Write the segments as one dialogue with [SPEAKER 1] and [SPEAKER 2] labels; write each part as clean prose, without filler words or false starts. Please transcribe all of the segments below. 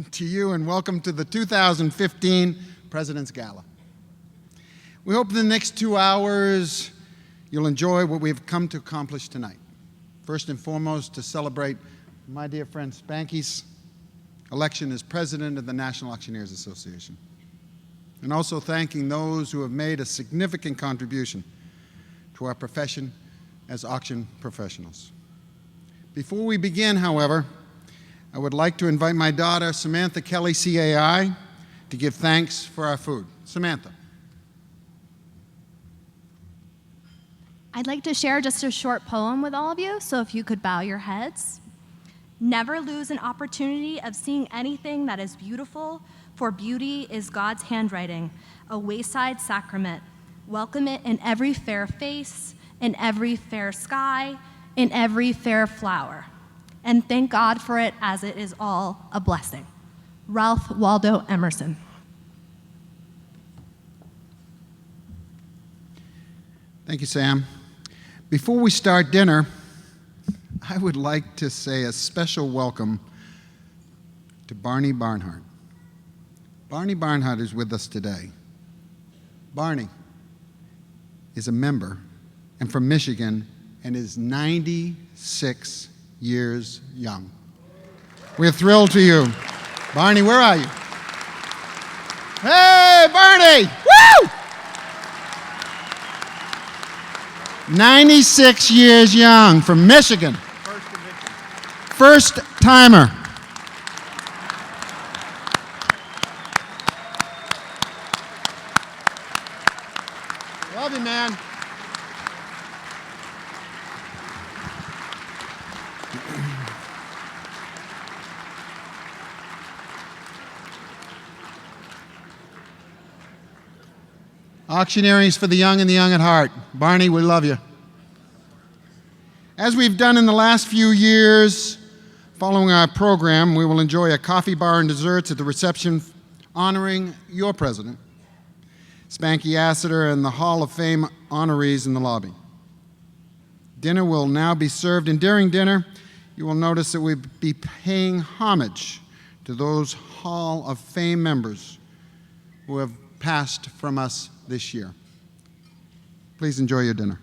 [SPEAKER 1] to you and welcome to the 2015 President's Gala. We hope in the next 2 hours you'll enjoy what we've come to accomplish tonight. First and foremost, to celebrate my dear friend Spanky's election as president of the National Auctioneers Association, and also thanking those who have made a significant contribution to our profession as auction professionals. Before we begin, however, I would like to invite my daughter, Samantha Kelly, CAI, to give thanks for our food. Samantha.
[SPEAKER 2] I'd like to share just a short poem with all of you, so if you could bow your heads. Never lose an opportunity of seeing anything that is beautiful, for beauty is God's handwriting, a wayside sacrament. Welcome it in every fair face, in every fair sky, in every fair flower. And thank God for it, as it is all a blessing. Ralph Waldo Emerson.
[SPEAKER 1] Thank you, Sam. Before we start dinner, I would like to say a special welcome to Barney Barnhart. Barney Barnhart is with us today. Barney is a member and from Michigan and is 96 years young. We're thrilled to you. Barney, where are you? Hey, Barney! Woo! 96 years young from Michigan. First timer. Love you, man. Auctioneering is for the young and the young at heart. Barney, we love you. As we've done in the last few years, following our program, we will enjoy a coffee bar and desserts at the reception honoring your president, Spanky Assiter, and the Hall of Fame honorees in the lobby. Dinner will now be served, and during dinner, you will notice that we'll be paying homage to those Hall of Fame members who have passed from us this year. Please enjoy your dinner.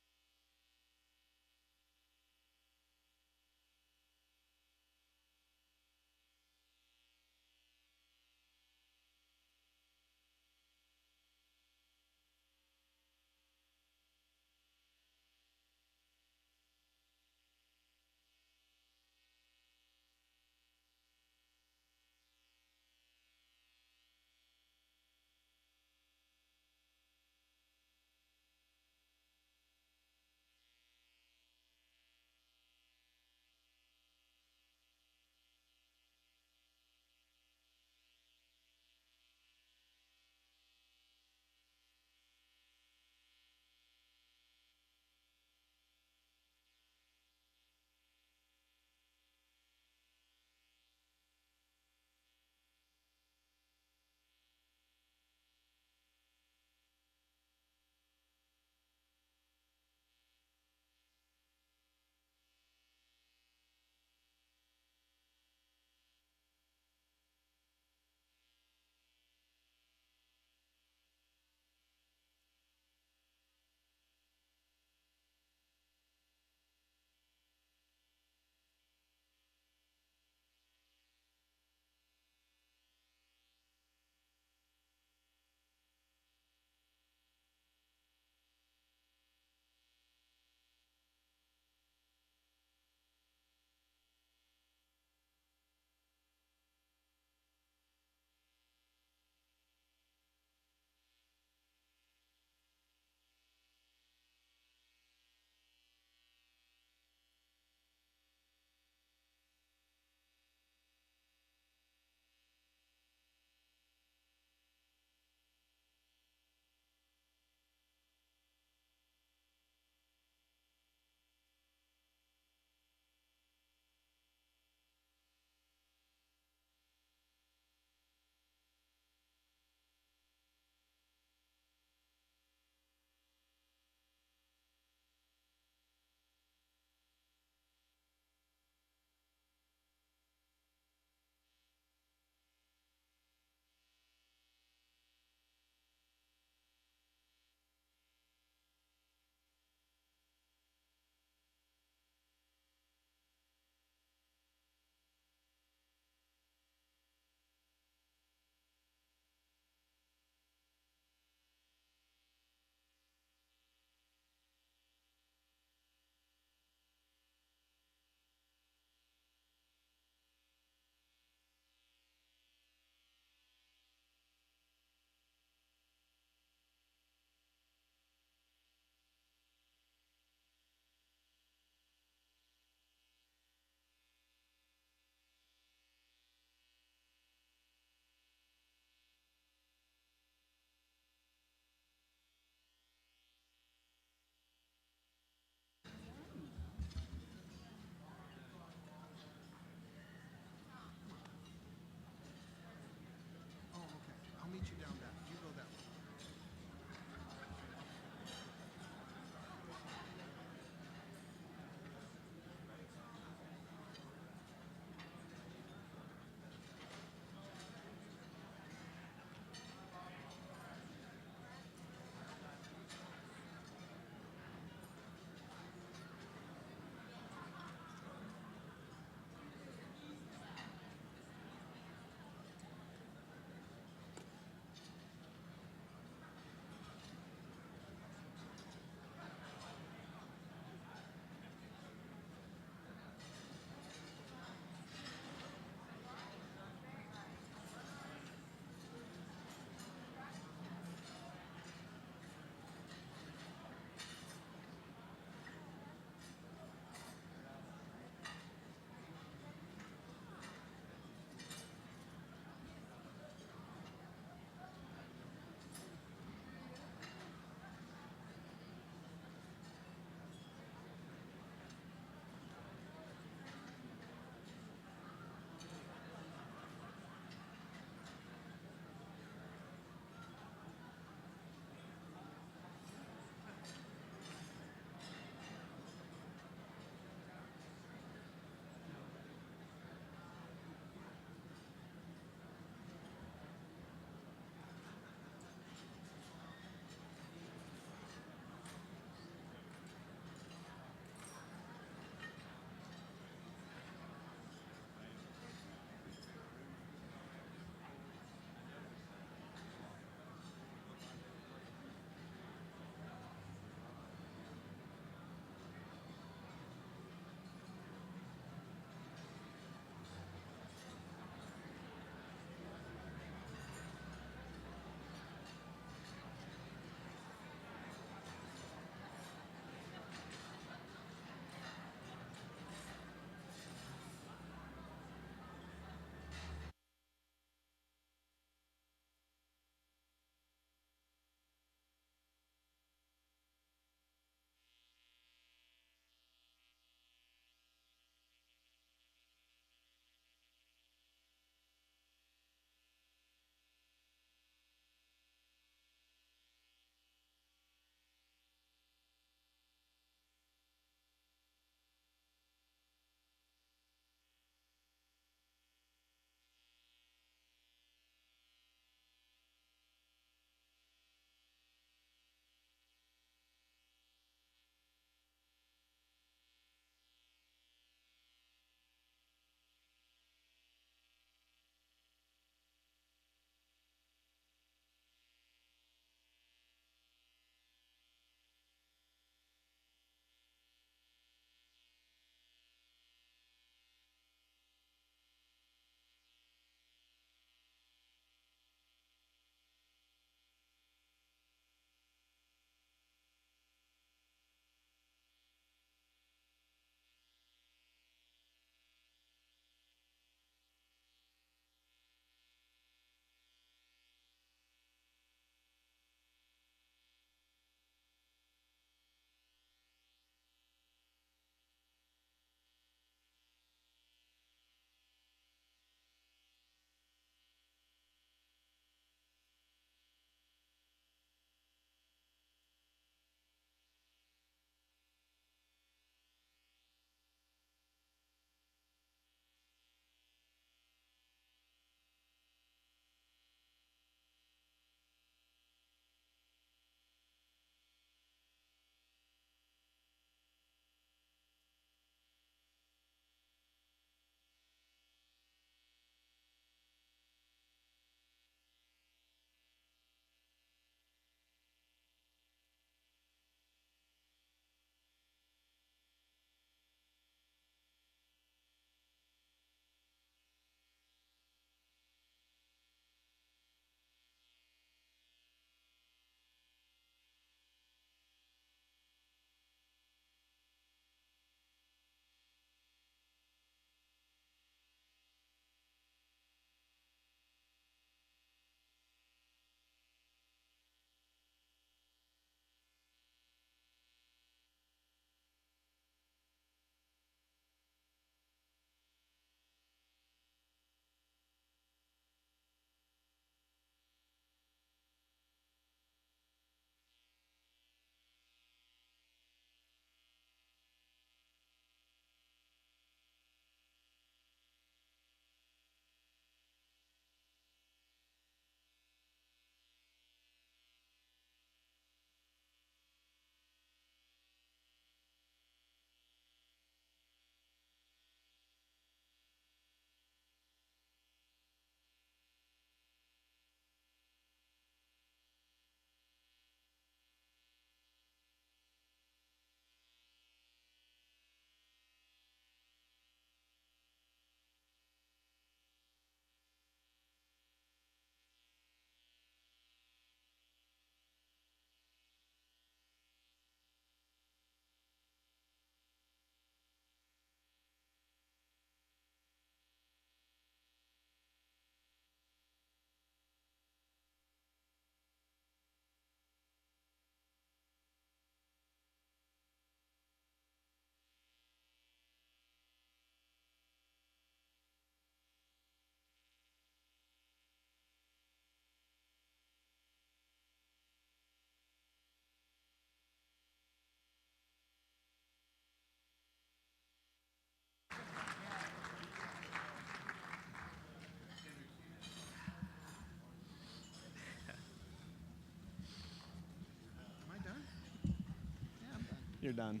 [SPEAKER 3] You're done.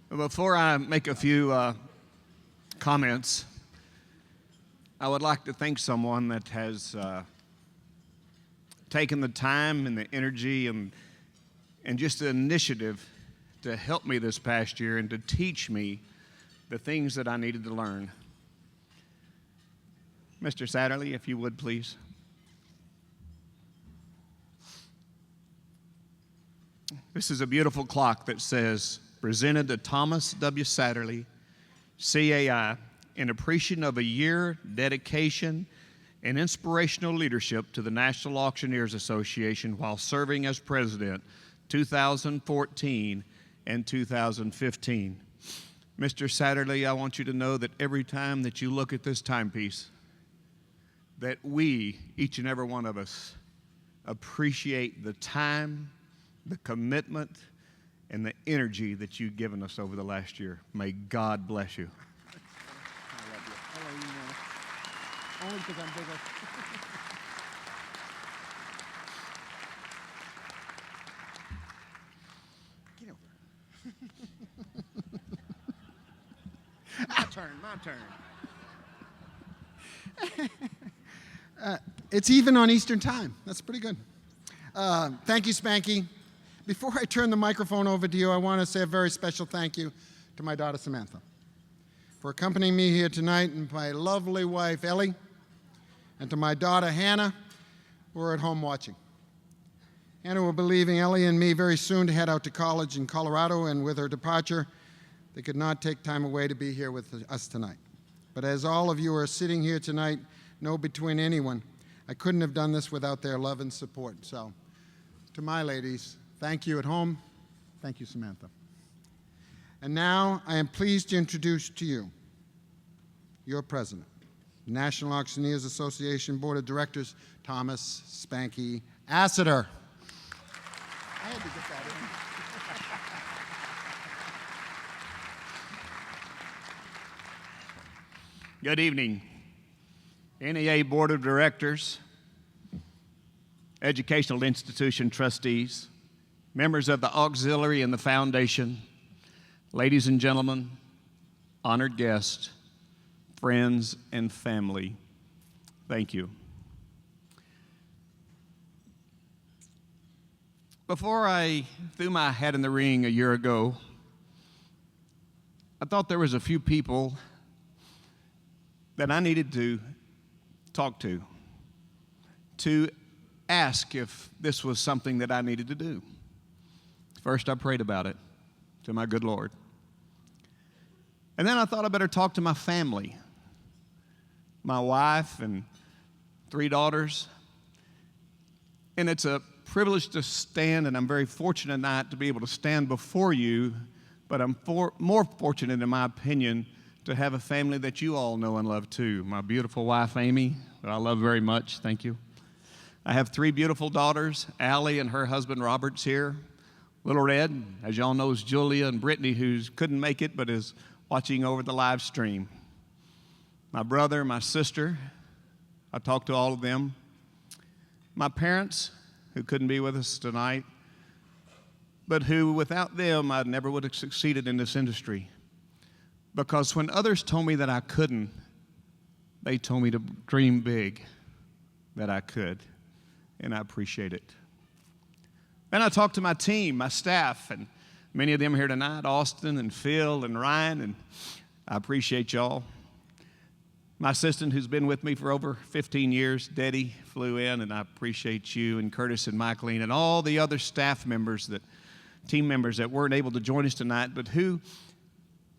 [SPEAKER 3] Before I make a few comments, I would like to thank someone that has taken the time and the energy and just the initiative to help me this past year and to teach me the things that I needed to learn. Mr. Satterley, if you would, please. This is a beautiful clock that says, presented to Thomas W. Satterley, CAI, in appreciation of a year dedication and inspirational leadership to the National Auctioneers Association while serving as president 2014 and 2015. Mr. Satterley, I want you to know that every time that you look at this timepiece, that we, each and every one of us, appreciate the time, the commitment, and the energy that you've given us over the last year. May God bless you.
[SPEAKER 1] I love you. I love you more. Only because I'm bigger. Get over. My turn. It's even on Eastern time. That's pretty good. Thank you, Spanky. Before I turn the microphone over to you, I want to say a very special thank you to my daughter, Samantha, for accompanying me here tonight, and my lovely wife, Ellie, and to my daughter, Hannah, who are at home watching. Hannah will be leaving Ellie and me very soon to head out to college in Colorado, and with her departure, they could not take time away to be here with us tonight. But as all of you are sitting here tonight, know between anyone, I couldn't have done this without their love and support. So, to my ladies, thank you at home. Thank you, Samantha. And now I am pleased to introduce to you your president, National Auctioneers Association Board of Directors, Thomas Spanky Assiter. I had to get that in.
[SPEAKER 3] Good evening. NEA Board of Directors, Educational Institution Trustees, members of the Auxiliary and the Foundation, ladies and gentlemen, honored guests, friends and family, thank you. Before I threw my hat in the ring a year ago, I thought there was a few people that I needed to talk to ask if this was something that I needed to do. First, I prayed about it to my good Lord. And then I thought I better talk to my family, my wife and 3 daughters. And it's a privilege to stand, and I'm very fortunate not to be able to stand before you, but I'm more fortunate, in my opinion, to have a family that you all know and love too. My beautiful wife, Amy, that I love very much. Thank you. I have 3 beautiful daughters, Allie and her husband Robert's here. Little Red, as y'all know, is Julia and Brittany, who couldn't make it but is watching over the live stream. My brother, my sister, I talked to all of them. My parents, who couldn't be with us tonight, but who, without them, I never would have succeeded in this industry. Because when others told me that I couldn't, they told me to dream big, that I could, and I appreciate it. Then I talked to my team, my staff, and many of them here tonight, Austin and Phil and Ryan, and I appreciate y'all. My assistant, who's been with me for over 15 years, Debbie, flew in, and I appreciate you, and Curtis and Michaeline, and all the other staff members, team members that weren't able to join us tonight, but who,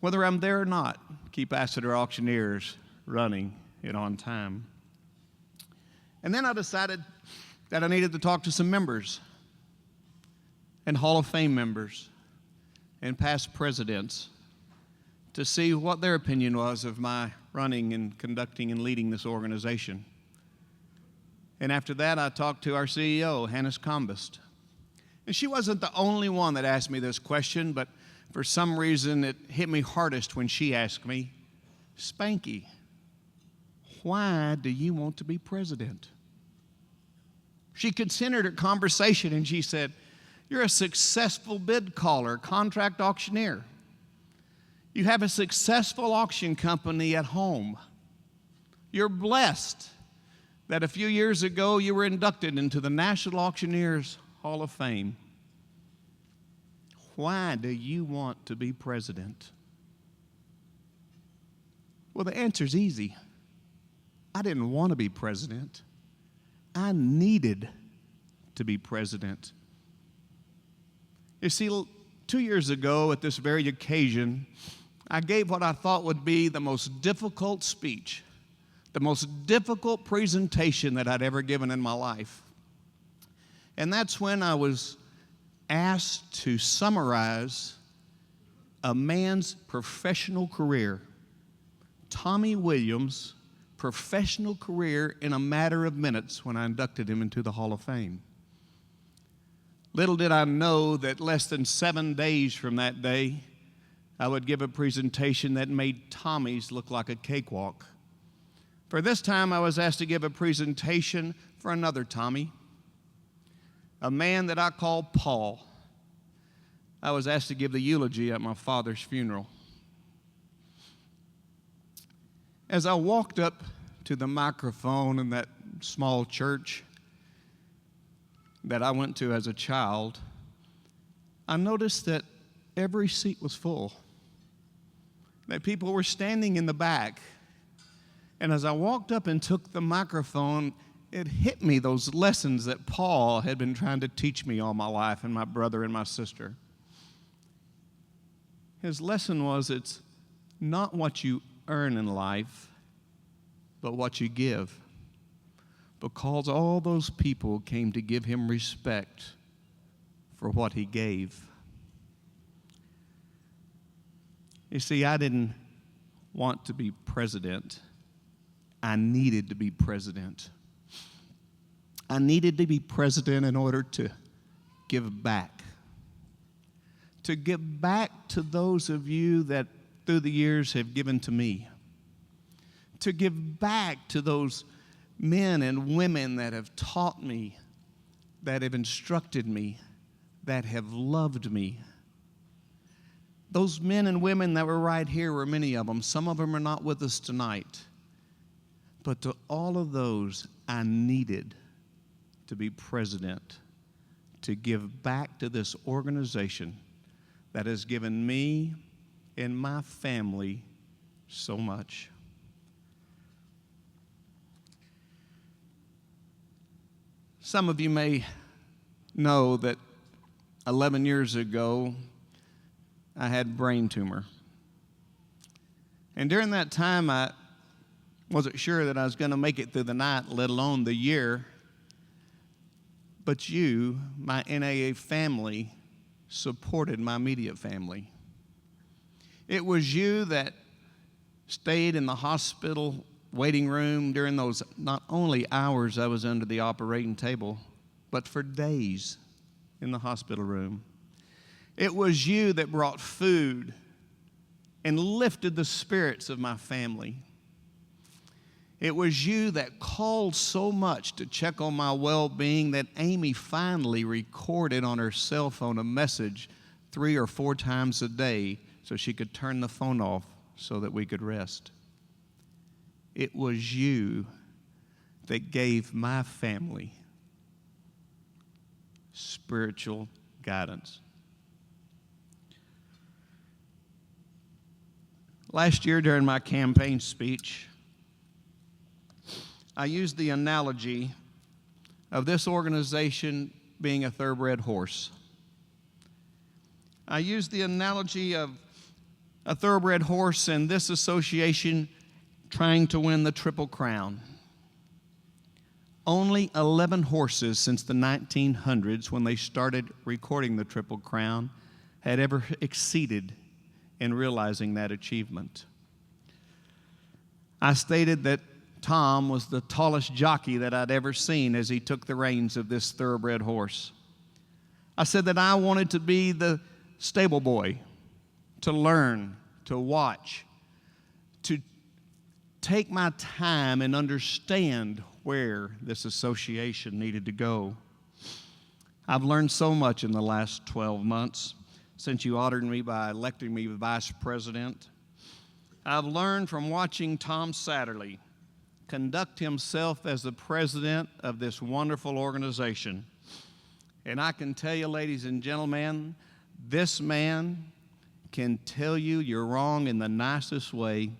[SPEAKER 3] whether I'm there or not, keep Assiter Auctioneers running it on time. And then I decided that I needed to talk to some members and Hall of Fame members and past presidents to see what their opinion was of my running and conducting and leading this organization. And after that, I talked to our CEO, Hannes Combest. And she wasn't the only one that asked me this question, but for some reason it hit me hardest when she asked me, Spanky, why do you want to be president? She considered her conversation and she said, "You're a successful bid caller, contract auctioneer. You have a successful auction company at home. You're blessed that a few years ago you were inducted into the National Auctioneers Hall of Fame. Why do you want to be president?" Well, the answer's easy. I didn't want to be president. I needed to be president. You see, 2 years ago at this very occasion, I gave what I thought would be the most difficult speech, the most difficult presentation that I'd ever given in my life. And that's when I was asked to summarize a man's professional career, Tommy Williams' professional career, in a matter of minutes when I inducted him into the Hall of Fame. Little did I know that less than 7 days from that day, I would give a presentation that made Tommy's look like a cakewalk. For this time, I was asked to give a presentation for another Tommy, a man that I call Paul. I was asked to give the eulogy at my father's funeral. As I walked up to the microphone in that small church that I went to as a child, I noticed that every seat was full, that people were standing in the back. And as I walked up and took the microphone, it hit me those lessons that Paul had been trying to teach me all my life, and my brother and my sister. His lesson was, it's not what you earn in life, but what you give. Because all those people came to give him respect for what he gave. You see, I didn't want to be president. I needed to be president. I needed to be president in order to give back. To give back to those of you that through the years have given to me. To give back to those men and women that have taught me, that have instructed me, that have loved me. Those men and women that were right here were many of them. Some of them are not with us tonight. But to all of those, I needed to be president, to give back to this organization that has given me and my family so much. Some of you may know that 11 years ago, I had a brain tumor. And during that time, I wasn't sure that I was going to make it through the night, let alone the year. But you, my NAA family, supported my immediate family. It was you that stayed in the hospital waiting room during those not only hours I was under the operating table, but for days in the hospital room. It was you that brought food and lifted the spirits of my family. It was you that called so much to check on my well-being that Amy finally recorded on her cell phone a message 3 or 4 times a day so she could turn the phone off so that we could rest. It was you that gave my family spiritual guidance. Last year during my campaign speech, I used the analogy of this organization being a thoroughbred horse. I used the analogy of a thoroughbred horse and this association trying to win the Triple Crown. Only 11 horses since the 1900s, when they started recording the Triple Crown, had ever exceeded in realizing that achievement. I stated that Tom was the tallest jockey that I'd ever seen as he took the reins of this thoroughbred horse. I said that I wanted to be the stable boy, to learn, to watch, to take my time and understand where this association needed to go. I've learned so much in the last 12 months since you honored me by electing me vice president. I've learned from watching Tom Satterley conduct himself as the president of this wonderful organization. And I can tell you, ladies and gentlemen, this man can tell you you're wrong in the nicest way,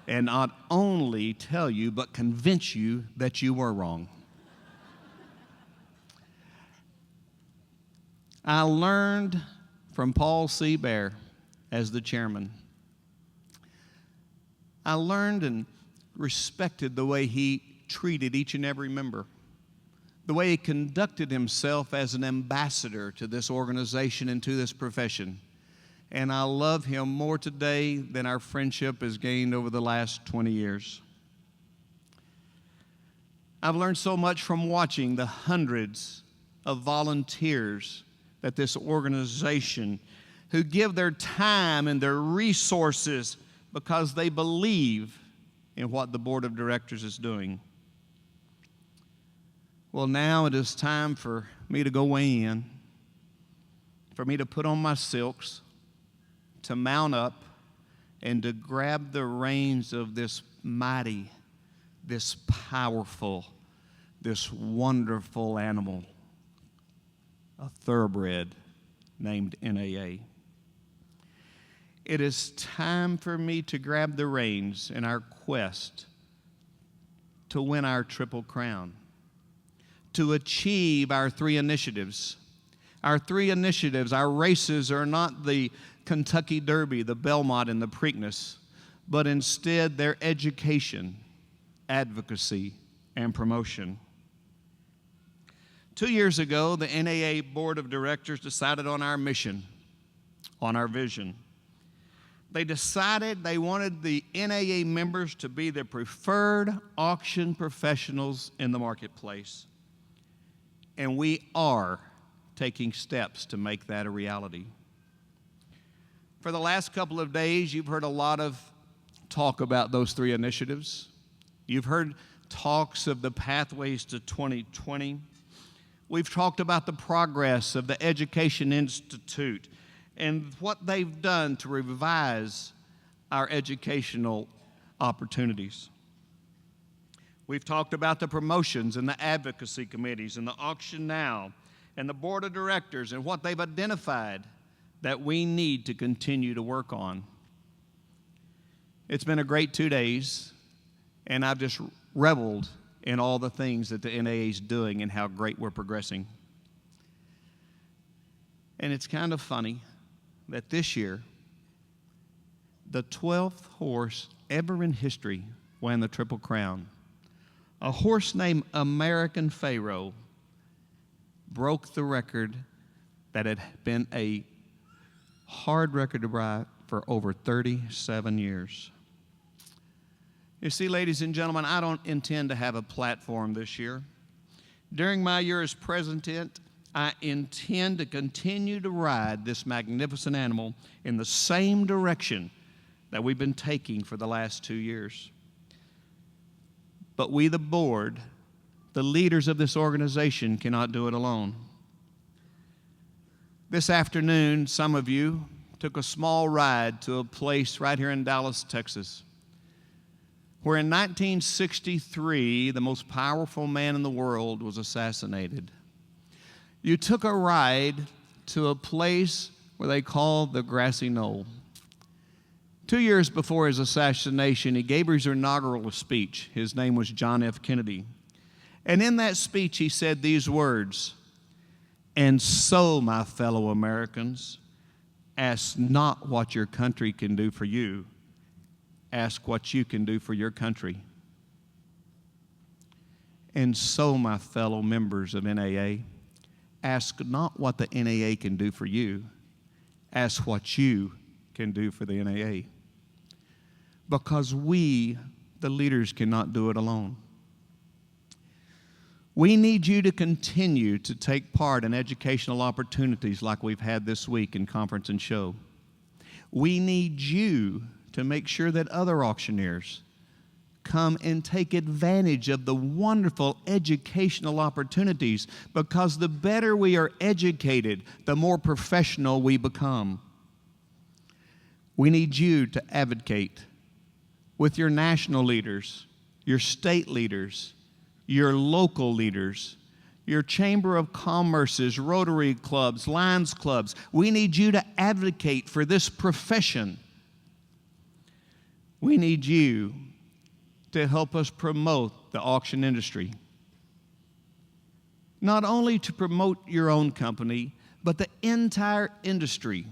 [SPEAKER 3] and not only tell you, but convince you that you were wrong. I learned from Paul C. Bear as the chairman. I learned and respected the way he treated each and every member, the way he conducted himself as an ambassador to this organization and to this profession. And I love him more today than our friendship has gained over the last 20 years. I've learned so much from watching the hundreds of volunteers that this organization who give their time and their resources because they believe in what the board of directors is doing. Well, now it is time for me to go weigh in, for me to put on my silks, to mount up, and to grab the reins of this mighty, this powerful, this wonderful animal, a thoroughbred named NAA. It is time for me to grab the reins in our quest to win our Triple Crown, to achieve our 3 initiatives. Our 3 initiatives, our races are not the Kentucky Derby, the Belmont, and the Preakness, but instead their education, advocacy, and promotion. 2 years ago, the NAA Board of Directors decided on our mission, on our vision. They decided they wanted the NAA members to be the preferred auction professionals in the marketplace. And we are taking steps to make that a reality. For the last couple of days, you've heard a lot of talk about those 3 initiatives. You've heard talks of the pathways to 2020. We've talked about the progress of the Education Institute and what they've done to revise our educational opportunities. We've talked about the promotions and the advocacy committees and the auction now and the board of directors and what they've identified that we need to continue to work on. It's been a great 2 days, and I've just reveled in all the things that the NAA is doing and how great we're progressing. And it's kind of funny that this year, the 12th horse ever in history won the Triple Crown. A horse named American Pharaoh broke the record that had been a hard record to break for over 37 years. You see, ladies and gentlemen, I don't intend to have a platform this year. During my year as president, I intend to continue to ride this magnificent animal in the same direction that we've been taking for the last 2 years. But we, the board, the leaders of this organization, cannot do it alone. This afternoon, some of you took a small ride to a place right here in Dallas, Texas, where in 1963, the most powerful man in the world was assassinated. You took a ride to a place where they call the Grassy Knoll. 2 years before his assassination, he gave his inaugural speech. His name was John F. Kennedy. And in that speech, he said these words, "And so, my fellow Americans, ask not what your country can do for you. Ask what you can do for your country." And so, my fellow members of NAA, ask not what the NAA can do for you. Ask what you can do for the NAA. Because we, the leaders, cannot do it alone. We need you to continue to take part in educational opportunities like we've had this week in Conference and Show. We need you to to make sure that other auctioneers come and take advantage of the wonderful educational opportunities, because the better we are educated, the more professional we become. We need you to advocate with your national leaders, your state leaders, your local leaders, your Chamber of Commerce's, Rotary clubs, Lions clubs. We need you to advocate for this profession. We need you to help us promote the auction industry. Not only to promote your own company, but the entire industry.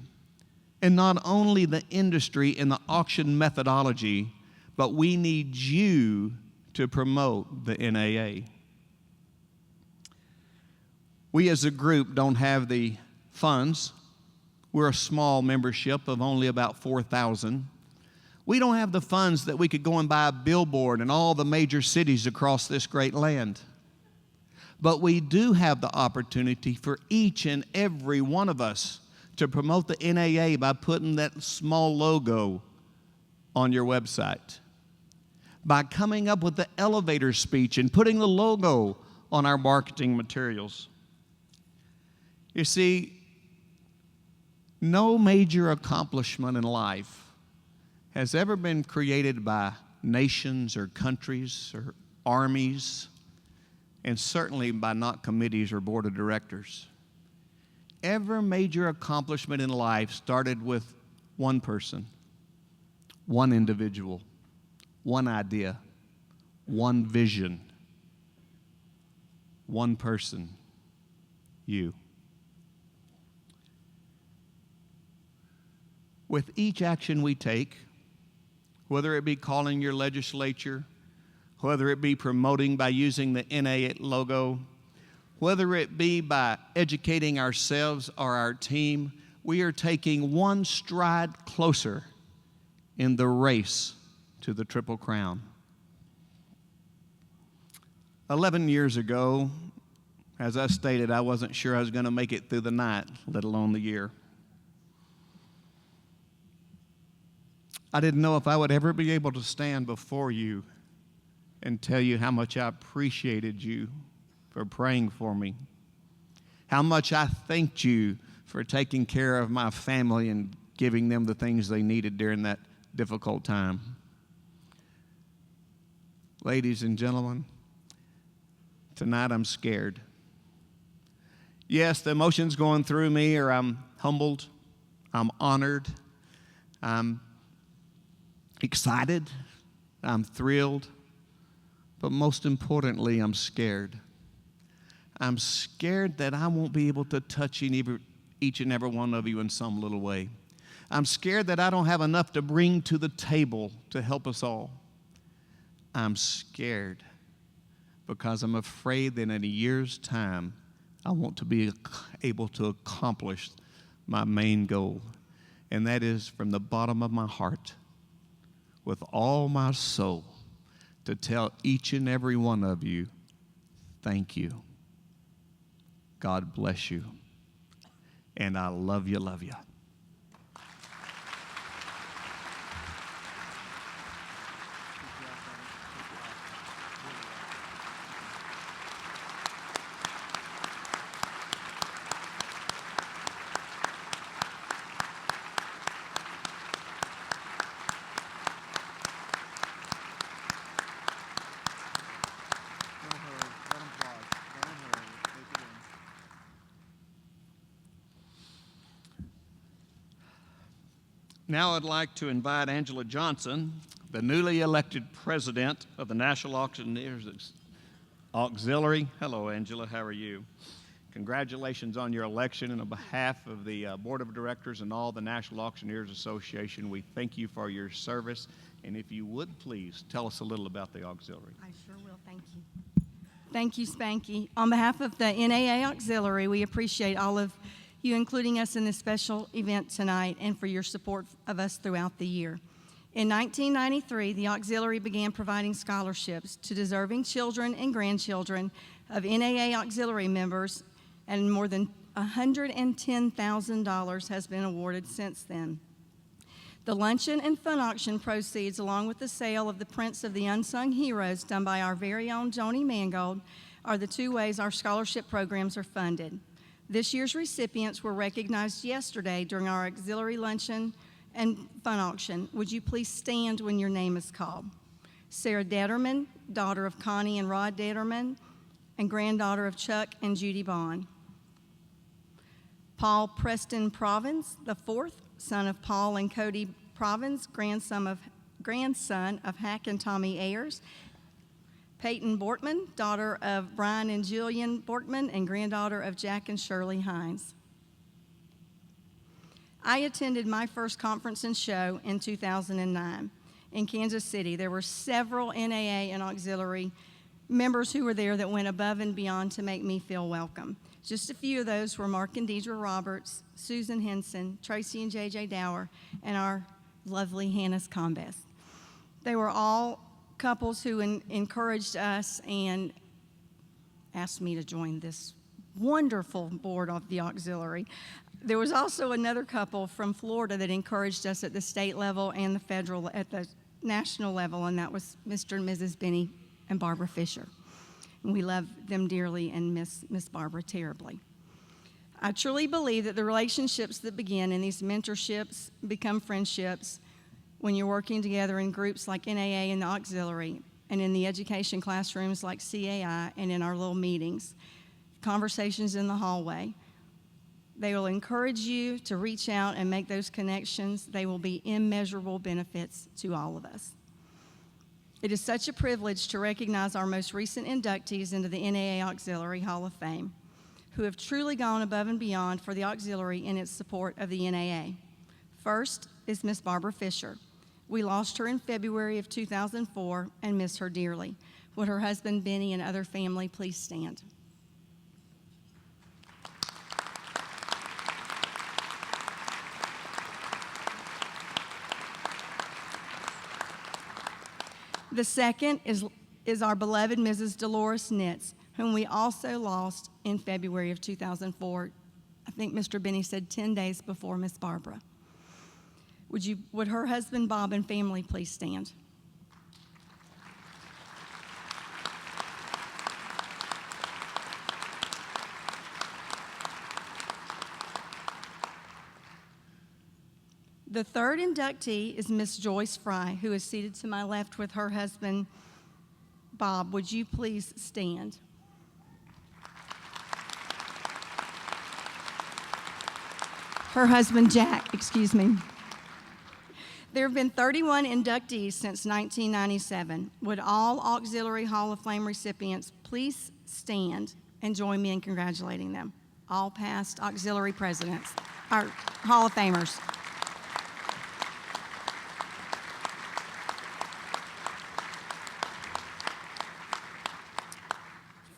[SPEAKER 3] And not only the industry in the auction methodology, but we need you to promote the NAA. We as a group don't have the funds. We're a small membership of only about 4,000. We don't have the funds that we could go and buy a billboard in all the major cities across this great land. But we do have the opportunity for each and every one of us to promote the NAA by putting that small logo on your website, by coming up with the elevator speech and putting the logo on our marketing materials. You see, no major accomplishment in life has ever been created by nations or countries or armies, and certainly by not committees or board of directors. Every major accomplishment in life started with one person, one individual, one idea, one vision, one person, you. With each action we take, whether it be calling your legislature, whether it be promoting by using the NA logo, whether it be by educating ourselves or our team, we are taking one stride closer in the race to the Triple Crown. 11 years ago, as I stated, I wasn't sure I was going to make it through the night, let alone the year. I didn't know if I would ever be able to stand before you and tell you how much I appreciated you for praying for me, how much I thanked you for taking care of my family and giving them the things they needed during that difficult time. Ladies and gentlemen, tonight I'm scared. Yes, the emotions going through me are I'm humbled, I'm honored, I'm excited, I'm thrilled, but most importantly, I'm scared. I'm scared that I won't be able to touch each and every one of you in some little way. I'm scared that I don't have enough to bring to the table to help us all. I'm scared because I'm afraid that in a year's time, I want to be able to accomplish my main goal, and that is from the bottom of my heart, with all my soul, to tell each and every one of you, thank you. God bless you. And I love you, love you. Now I'd like to invite Angela Johnson, the newly elected president of the National Auctioneers Auxiliary. Hello, Angela. How are you? Congratulations on your election. And on behalf of the Board of Directors and all the National Auctioneers Association, we thank you for your service. And if you would, please tell us a little about the auxiliary.
[SPEAKER 4] I sure will. Thank you. Thank you, Spanky. On behalf of the NAA Auxiliary, we appreciate all of you including us in this special event tonight and for your support of us throughout the year. In 1993, the Auxiliary began providing scholarships to deserving children and grandchildren of NAA Auxiliary members, and more than $110,000 has been awarded since then. The luncheon and fun auction proceeds, along with the sale of the prints of the unsung heroes done by our very own Joni Mangold, are the two ways our scholarship programs are funded. This year's recipients were recognized yesterday during our auxiliary luncheon and fun auction. Would you please stand when your name is called? Sarah Detterman, daughter of Connie and Rod Detterman, and granddaughter of Chuck and Judy Bond. Paul Preston Provins, the fourth, son of Paul and Cody Provins, grandson of Hack and Tommy Ayers. Peyton Bortman, daughter of Brian and Jillian Bortman, and granddaughter of Jack and Shirley Hines. I attended my first conference and show in 2009 in Kansas City. There were several NAA and auxiliary members who were there that went above and beyond to make me feel welcome. Just a few of those were Mark and Deidre Roberts, Susan Henson, Tracy and JJ Dower, and our lovely Hannah's Combest. They were all couples who encouraged us and asked me to join this wonderful board of the auxiliary. There was also another couple from Florida that encouraged us at the state level and the federal, at the national level, and that was Mr. and Mrs. Benny and Barbara Fisher. And we love them dearly and miss Barbara terribly. I truly believe that the relationships that begin in these mentorships become friendships when you're working together in groups like NAA and the auxiliary, and in the education classrooms like CAI, and in our little meetings, conversations in the hallway. They will encourage you to reach out and make those connections. They will be immeasurable benefits to all of us. It is such a privilege to recognize our most recent inductees into the NAA Auxiliary Hall of Fame, who have truly gone above and beyond for the auxiliary in its support of the NAA. First is Miss Barbara Fisher. We lost her in February of 2004 and miss her dearly. Would her husband, Benny, and other family please stand? The second is our beloved Mrs. Dolores Nitz, whom we also lost in February of 2004. I think Mr. Benny said 10 days before Miss Barbara. Would her husband, Bob, and family please stand? The third inductee is Miss Joyce Fry, who is seated to my left with her husband, Bob. Would you please stand? Her husband, Jack, excuse me. There have been 31 inductees since 1997. Would all Auxiliary Hall of Fame recipients please stand and join me in congratulating them? All past auxiliary presidents, our Hall of Famers.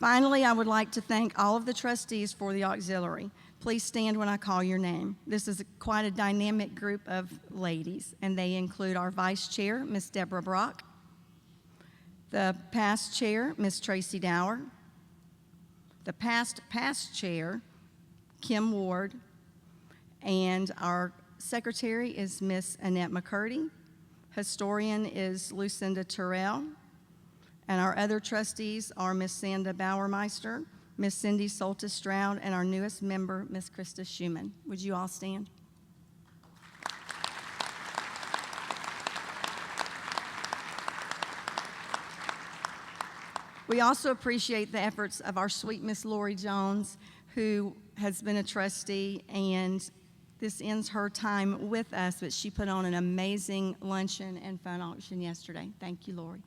[SPEAKER 4] Finally, I would like to thank all of the trustees for the auxiliary. Please stand when I call your name. This is quite a dynamic group of ladies, and they include our vice chair, Miss Deborah Brock, the past chair, Miss Tracy Dower, the past chair, Kim Ward, and our secretary is Miss Annette McCurdy, historian is Lucinda Terrell, and our other trustees are Miss Sanda Bauermeister, Miss Cindy Soltis Stroud, and our newest member, Miss Krista Schumann. Would you all stand? We also appreciate the efforts of our sweet Miss Lori Jones, who has been a trustee, and this ends her time with us, but she put on an amazing luncheon and fun auction yesterday. Thank you, Lori.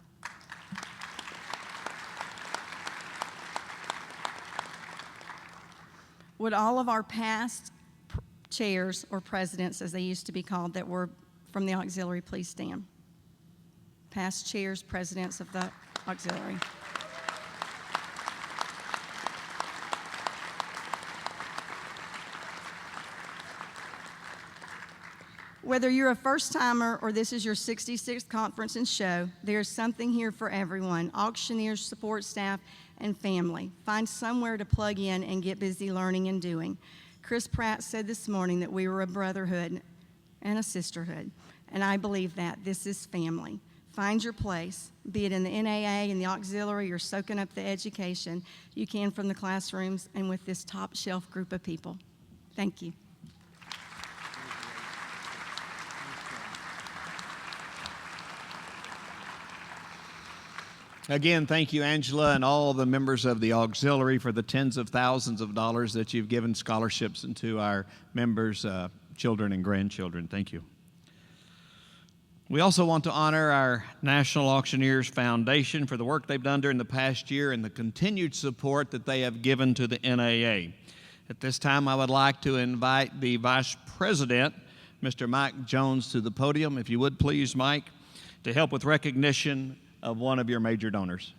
[SPEAKER 4] Would all of our past chairs or presidents, as they used to be called, that were from the auxiliary, please stand? Past chairs, presidents of the auxiliary. Whether you're a first-timer or this is your 66th conference and show, there's something here for everyone: auctioneers, support staff, and family. Find somewhere to plug in and get busy learning and doing. Chris Pratt said this morning that we were a brotherhood, and a sisterhood. And I believe that this is family. Find your place, be it in the NAA, in the auxiliary, or soaking up the education you can from the classrooms and with this top shelf group of people. Thank you.
[SPEAKER 3] Again, thank you, Angela, and all the members of the auxiliary for the tens of thousands of dollars that you've given scholarships into our members' children and grandchildren. Thank you. We also want to honor our National Auctioneers Foundation for the work they've done during the past year and the continued support that they have given to the NAA. At this time, I would like to invite the Vice President, Mr. Mike Jones, to the podium. If you would please, Mike, to help with recognition of one of your major donors.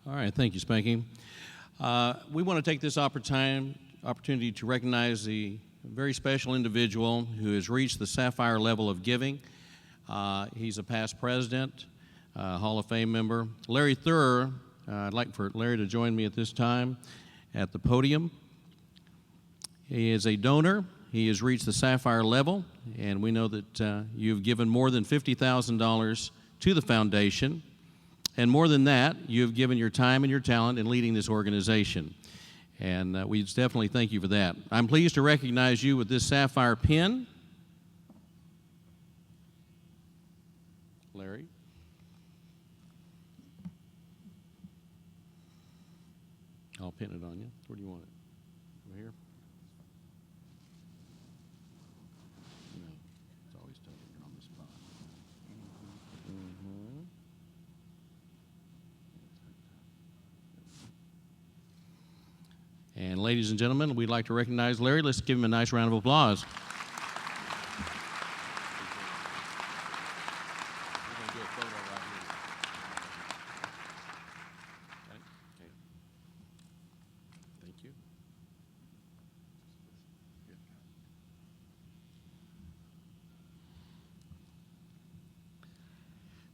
[SPEAKER 5] All right, thank you, Spanky. We want to take this opportunity to recognize the very special individual who has reached the sapphire level of giving. He's a past president, Hall of Fame member. Larry Thurr, I'd like for Larry to join me at this time at the podium. He is a donor. He has reached the sapphire level, and we know that you've given more than $50,000 to the foundation. And more than that, you've given your time and your talent in leading this organization. And we definitely thank you for that. I'm pleased to recognize you with this sapphire pin. Larry. I'll pin it on you. Where do you want it? Over here? No, it's always tough when you're on the spot. Mm-hmm. And ladies and gentlemen, we'd like to recognize Larry. Let's give him a nice round of applause. We're going to do a photo right here. Okay. Thank you.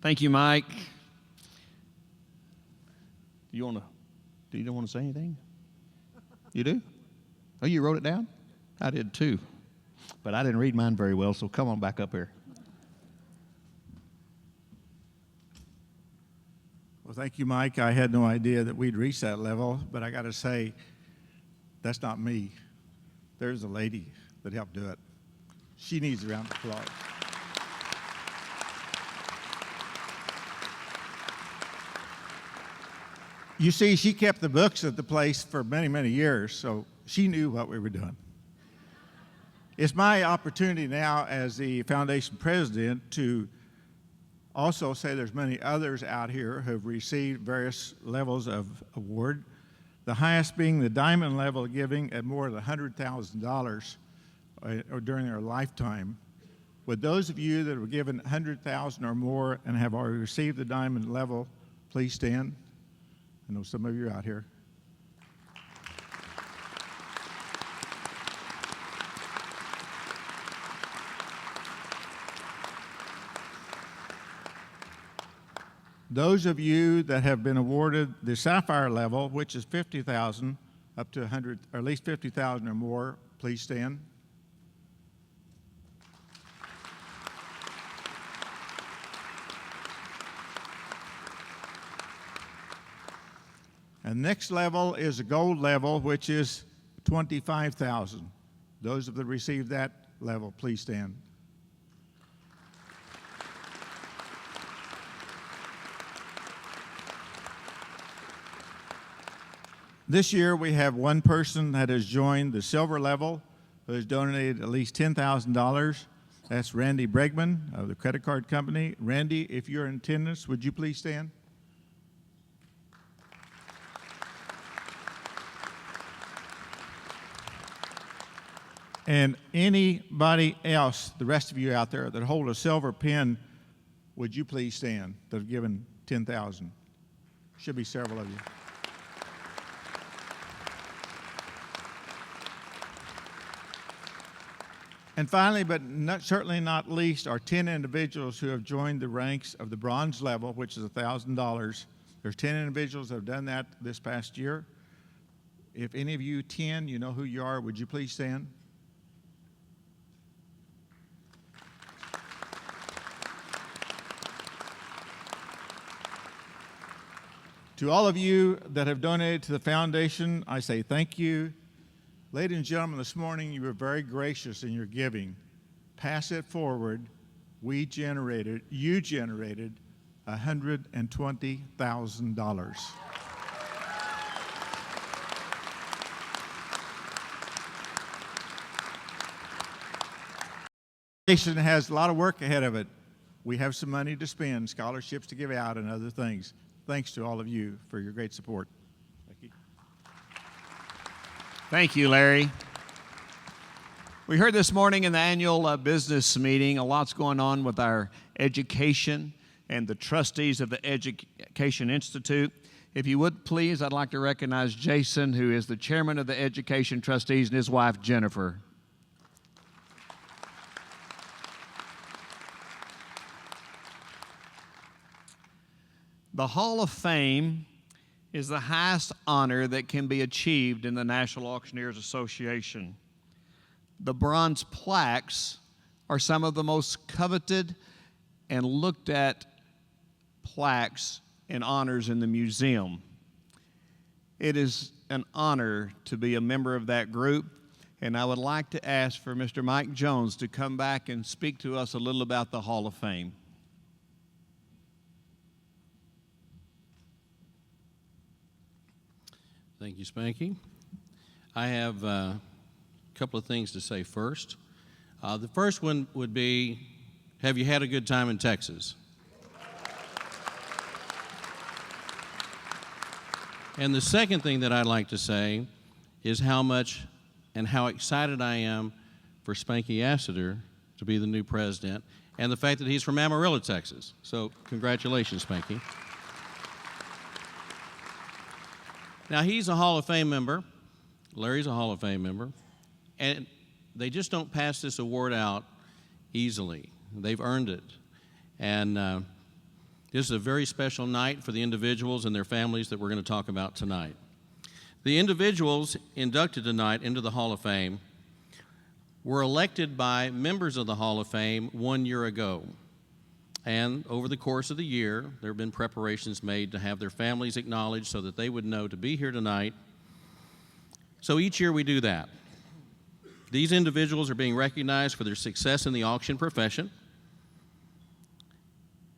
[SPEAKER 3] Thank you, Mike. Do you want to say anything? You do? Oh, you wrote it down? I did too. But I didn't read mine very well, so come on back up here.
[SPEAKER 6] Well, thank you, Mike. I had no idea that we'd reach that level, but I got to say, that's not me. There's a lady that helped do it. She needs a round of applause. You see, she kept the books at the place for many, many years, so she knew what we were doing. It's my opportunity now as the foundation president to also say there's many others out here who have received various levels of award, the highest being the diamond level of giving at more than $100,000 during their lifetime. Would those of you that have given $100,000 or more and have already received the diamond level, please stand? I know some of you are out here. Those of you that have been awarded the sapphire level, which is $50,000 up to 100, or at least $50,000 or more, please stand. And next level is a gold level, which is $25,000. Those that received that level, please stand. This year we have one person that has joined the silver level who has donated at least $10,000. That's Randy Bregman of the credit card company. Randy, if you're in attendance, would you please stand? And anybody else, the rest of you out there that hold a silver pin, would you please stand that have given $10,000? Should be several of you. And finally, but certainly not least, are 10 individuals who have joined the ranks of the bronze level, which is $1,000. There's 10 individuals that have done that this past year. If any of you 10, you know who you are, would you please stand? To all of you that have donated to the foundation, I say thank you. Ladies and gentlemen, this morning you were very gracious in your giving. Pass it forward. You generated $120,000. The nation has a lot of work ahead of it. We have some money to spend, scholarships to give out, and other things. Thanks to all of you for your great support. Thank you.
[SPEAKER 3] Thank you, Larry. We heard this morning in the annual business meeting a lot's going on with our education and the trustees of the Education Institute. If you would, please, I'd like to recognize Jason, who is the chairman of the Education Trustees, and his wife, Jennifer. The Hall of Fame is the highest honor that can be achieved in the National Auctioneers Association. The bronze plaques are some of the most coveted and looked at plaques and honors in the museum. It is an honor to be a member of that group, and I would like to ask for Mr. Mike Jones to come back and speak to us a little about the Hall of Fame.
[SPEAKER 5] Thank you, Spanky. I have a couple of things to say first. The first one would be, have you had a good time in Texas? And the second thing that I'd like to say is how much and how excited I am for Spanky Assiter to be the new president, and the fact that he's from Amarillo, Texas. So congratulations, Spanky. Now, he's a Hall of Fame member. Larry's a Hall of Fame member. And they just don't pass this award out easily. They've earned it. And this is a very special night for the individuals and their families that we're going to talk about tonight. The individuals inducted tonight into the Hall of Fame were elected by members of the Hall of Fame 1 year ago. And over the course of the year, there have been preparations made to have their families acknowledged so that they would know to be here tonight. So each year we do that. These individuals are being recognized for their success in the auction profession,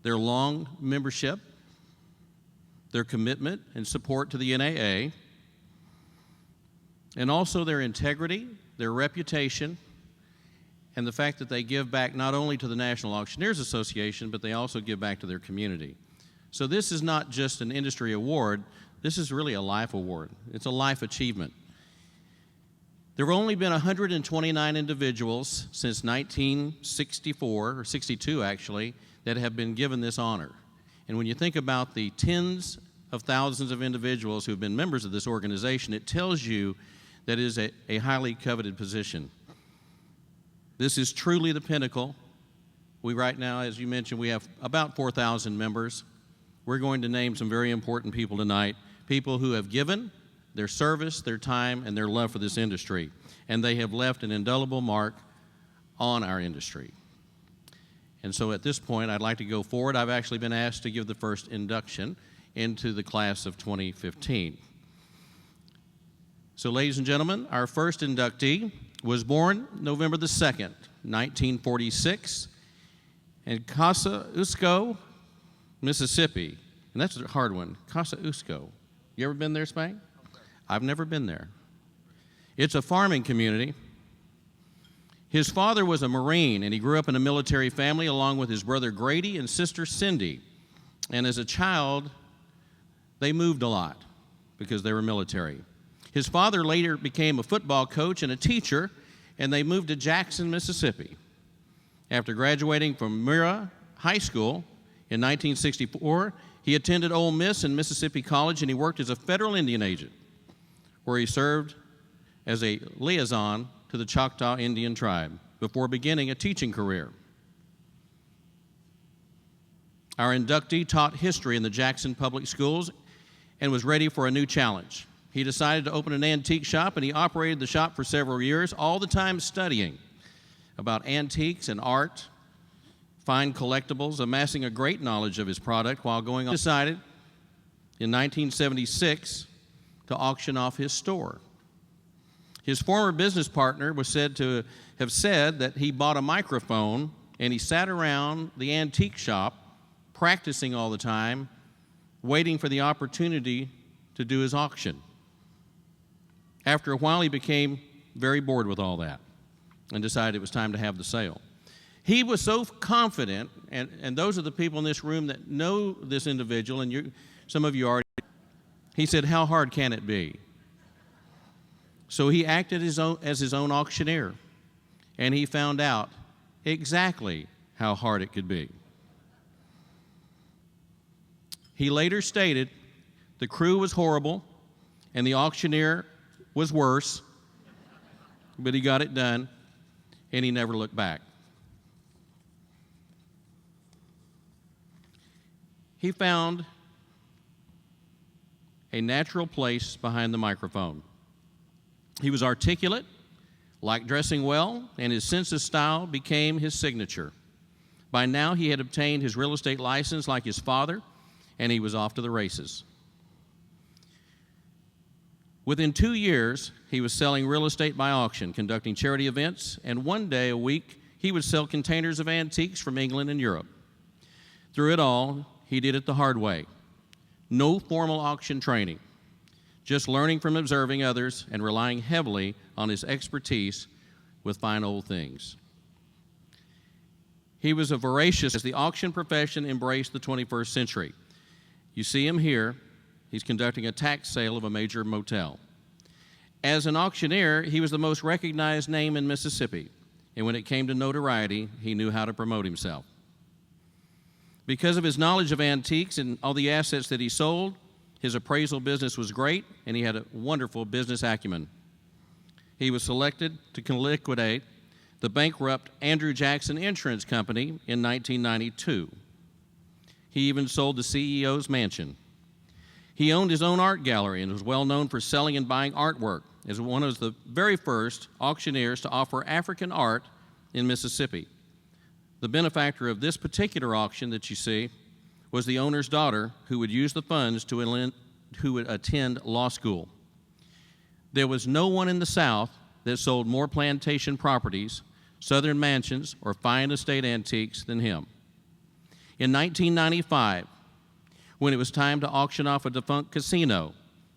[SPEAKER 5] their long membership, their commitment and support to the NAA, and also their integrity, their reputation, and the fact that they give back not only to the National Auctioneers Association, but they also give back to their community. So this is not just an industry award, this is really a life award. It's a life achievement. There have only been 129 individuals since 1964, or 62 actually, that have been given this honor. And when you think about the tens of thousands of individuals who have been members of this organization, it tells you that it is a highly coveted position. This is truly the pinnacle. We right now, as you mentioned, we have about 4,000 members. We're going to name some very important people tonight, people who have given their service, their time, and their love for this industry. And they have left an indelible mark on our industry. And so at this point, I'd like to go forward. I've actually been asked to give the first induction into the class of 2015. So ladies and gentlemen, our first inductee was born November the 2nd, 1946, in Kosciuszko, Mississippi. And that's a hard one, Kosciuszko. You ever been there, Spank? I've never been there. It's a farming community. His father was a Marine, and he grew up in a military family along with his brother Grady and sister Cindy. And as a child, they moved a lot because they were military. His father later became a football coach and a teacher, and they moved to Jackson, Mississippi. After graduating from Mira High School in 1964, he attended Ole Miss and Mississippi College, and he worked as a federal Indian agent, where he served as a liaison to the Choctaw Indian tribe before beginning a teaching career. Our inductee taught history in the Jackson Public Schools and was ready for a new challenge. He decided to open an antique shop, and he operated the shop for several years, all the time studying about antiques and art, fine collectibles, amassing a great knowledge of his product while going on. He decided in 1976 to auction off his store. His former business partner was said to have said that he bought a microphone and he sat around the antique shop practicing all the time, waiting for the opportunity to do his auction. After a while, he became very bored with all that and decided it was time to have the sale. He was so confident, and those are the people in this room that know this individual, and some of you already, he said, "How hard can it be?" So he acted as his own auctioneer, and he found out exactly how hard it could be. He later stated the crew was horrible and the auctioneer was worse, but he got it done, and he never looked back. He found a natural place behind the microphone. He was articulate, liked dressing well, and his sense of style became his signature. By now, he had obtained his real estate license like his father, and he was off to the races. Within 2 years, he was selling real estate by auction, conducting charity events, and one day a week, he would sell containers of antiques from England and Europe. Through it all, he did it the hard way. No formal auction training, just learning from observing others and relying heavily on his expertise with fine old things. He was as voracious as the auction profession embraced the 21st century. You see him here. He's conducting a tax sale of a major motel. As an auctioneer, he was the most recognized name in Mississippi, and when it came to notoriety, he knew how to promote himself. Because of his knowledge of antiques and all the assets that he sold, his appraisal business was great, and he had a wonderful business acumen. He was selected to liquidate the bankrupt Andrew Jackson Insurance Company in 1992. He even sold the CEO's mansion. He owned his own art gallery and was well known for selling and buying artwork, as one of the very first auctioneers to offer African art in Mississippi. The benefactor of this particular auction that you see was the owner's daughter, who would use the funds who would attend law school. There was no one in the South that sold more plantation properties, southern mansions, or fine estate antiques than him. In 1995, when it was time to auction off a defunct casino,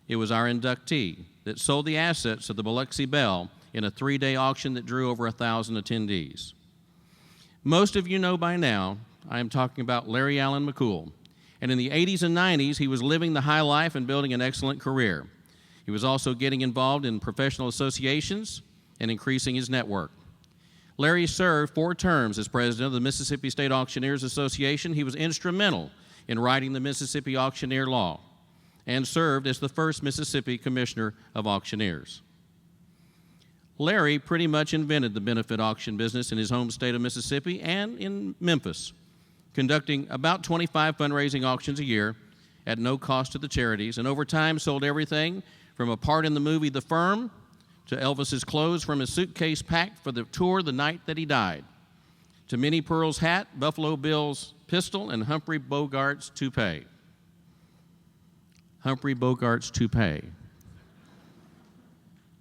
[SPEAKER 5] it was our inductee that sold the assets of the Biloxi Belle in a 3-day auction that drew over 1,000 attendees. Most of you know by now, I am talking about Larry Allen McCool. And in the 80s and 90s, he was living the high life and building an excellent career. He was also getting involved in professional associations and increasing his network. Larry served 4 terms as president of the Mississippi State Auctioneers Association. He was instrumental in writing the Mississippi Auctioneer Law and served as the first Mississippi Commissioner of Auctioneers. Larry pretty much invented the benefit auction business in his home state of Mississippi and in Memphis, conducting about 25 fundraising auctions a year at no cost to the charities, and over time sold everything from a part in the movie The Firm to Elvis's clothes from his suitcase packed for the tour the night that he died, to Minnie Pearl's hat, Buffalo Bill's pistol, and Humphrey Bogart's toupee. Humphrey Bogart's toupee.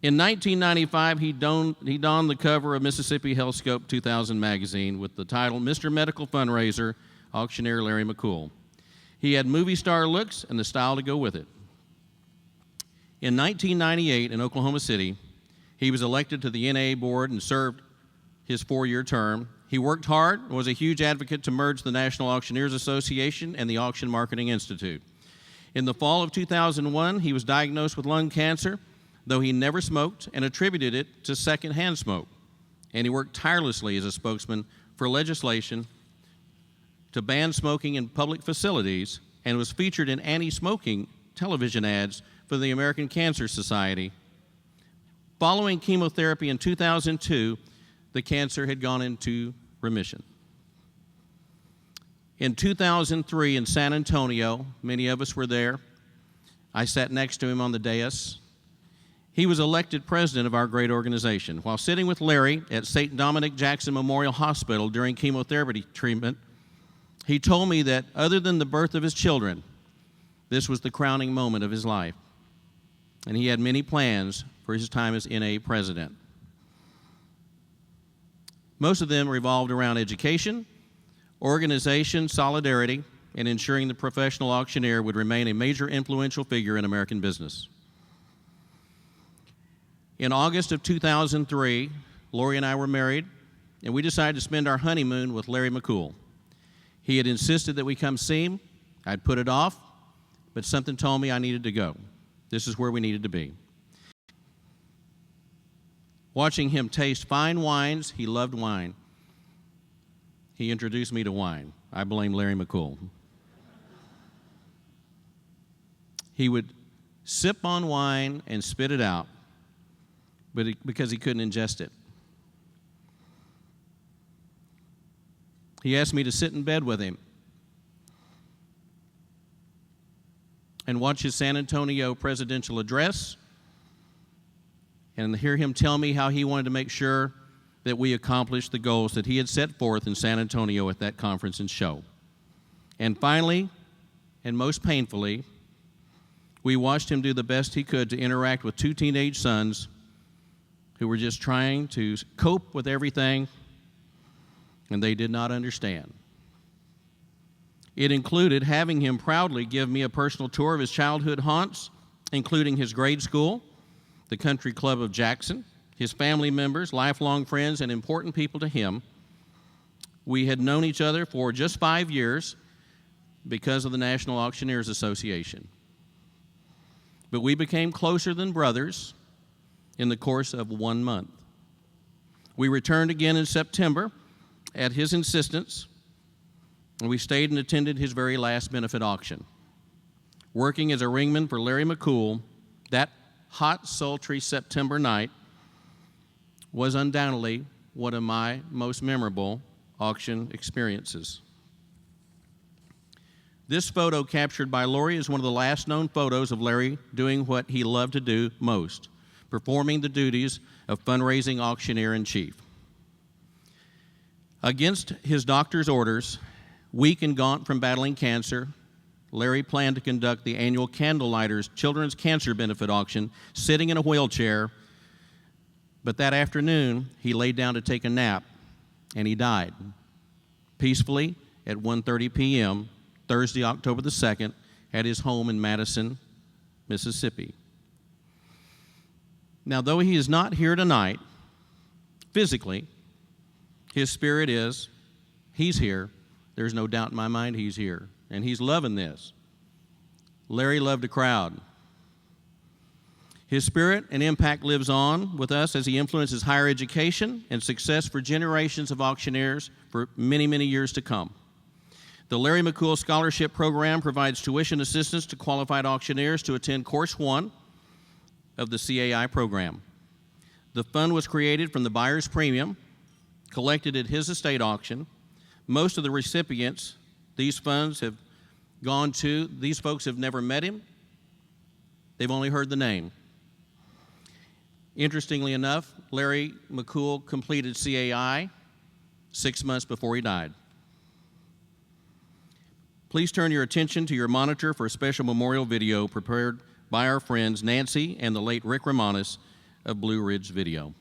[SPEAKER 5] In 1995, he donned the cover of Mississippi Health Scope 2000 magazine with the title Mr. Medical Fundraiser, Auctioneer Larry McCool. He had movie star looks and the style to go with it. In 1998, in Oklahoma City, he was elected to the NAA board and served his 4-year term. He worked hard and was a huge advocate to merge the National Auctioneers Association and the Auction Marketing Institute. In the fall of 2001, he was diagnosed with lung cancer, though he never smoked and attributed it to secondhand smoke. And he worked tirelessly as a spokesman for legislation to ban smoking in public facilities and was featured in anti-smoking television ads for the American Cancer Society. Following chemotherapy in 2002, the cancer had gone into remission. In 2003 in San Antonio, many of us were there. I sat next to him on the dais. He was elected president of our great organization. While sitting with Larry at St. Dominic Jackson Memorial Hospital during chemotherapy treatment, he told me that other than the birth of his children, This was the crowning moment of his life, and he had many plans for his time as NA president. Most of them revolved around education, organization, solidarity, and ensuring the professional auctioneer would remain a major influential figure in American business. In August of 2003, Lori and I were married, and we decided to spend our honeymoon with Larry McCool. He had insisted that we come see him. I'd put it off, but something told me I needed to go. This is where we needed to be. Watching him taste fine wines, he loved wine. He introduced me to wine. I blame Larry McCool. He would sip on wine and spit it out, because he couldn't ingest it. He asked me to sit in bed with him and watch his San Antonio presidential address and hear him tell me how he wanted to make sure that we accomplished the goals that he had set forth in San Antonio at that conference and show. And finally, and most painfully, we watched him do the best he could to interact with two teenage sons who were just trying to cope with everything, and they did not understand. It included having him proudly give me a personal tour of his childhood haunts, including his grade school, the Country Club of Jackson, his family members, lifelong friends, and important people to him. We had known each other for just 5 years because of the National Auctioneers Association. But we became closer than brothers in the course of 1 month. We returned again in September at his insistence, and we stayed and attended his very last benefit auction. Working as a ringman for Larry McCool, that hot, sultry September night was undoubtedly one of my most memorable auction experiences. This photo captured by Lori is one of the last known photos of Larry doing what he loved to do most, performing the duties of fundraising auctioneer-in-chief. Against his doctor's orders, weak and gaunt from battling cancer, Larry planned to conduct the annual Candlelighters Children's Cancer Benefit Auction sitting in a wheelchair, but that afternoon he laid down to take a nap and he died peacefully at 1:30 p.m. Thursday, October the 2nd, at his home in Madison, Mississippi. Now, though he is not here tonight, physically, his spirit is, he's here. There's no doubt in my mind he's here, and he's loving this. Larry loved a crowd. His spirit and impact lives on with us as he influences higher education and success for generations of auctioneers for many, many years to come. The Larry McCool Scholarship Program provides tuition assistance to qualified auctioneers to attend Course 1 of the CAI program. The fund was created from the buyer's premium collected at his estate auction. Most of the recipients these funds have gone to, these folks have never met him. They've only heard the name. Interestingly enough, Larry McCool completed CAI 6 months before he died. Please turn your attention to your monitor for a special memorial video prepared by our friends Nancy and the late Rick Romanis of Blue Ridge Video.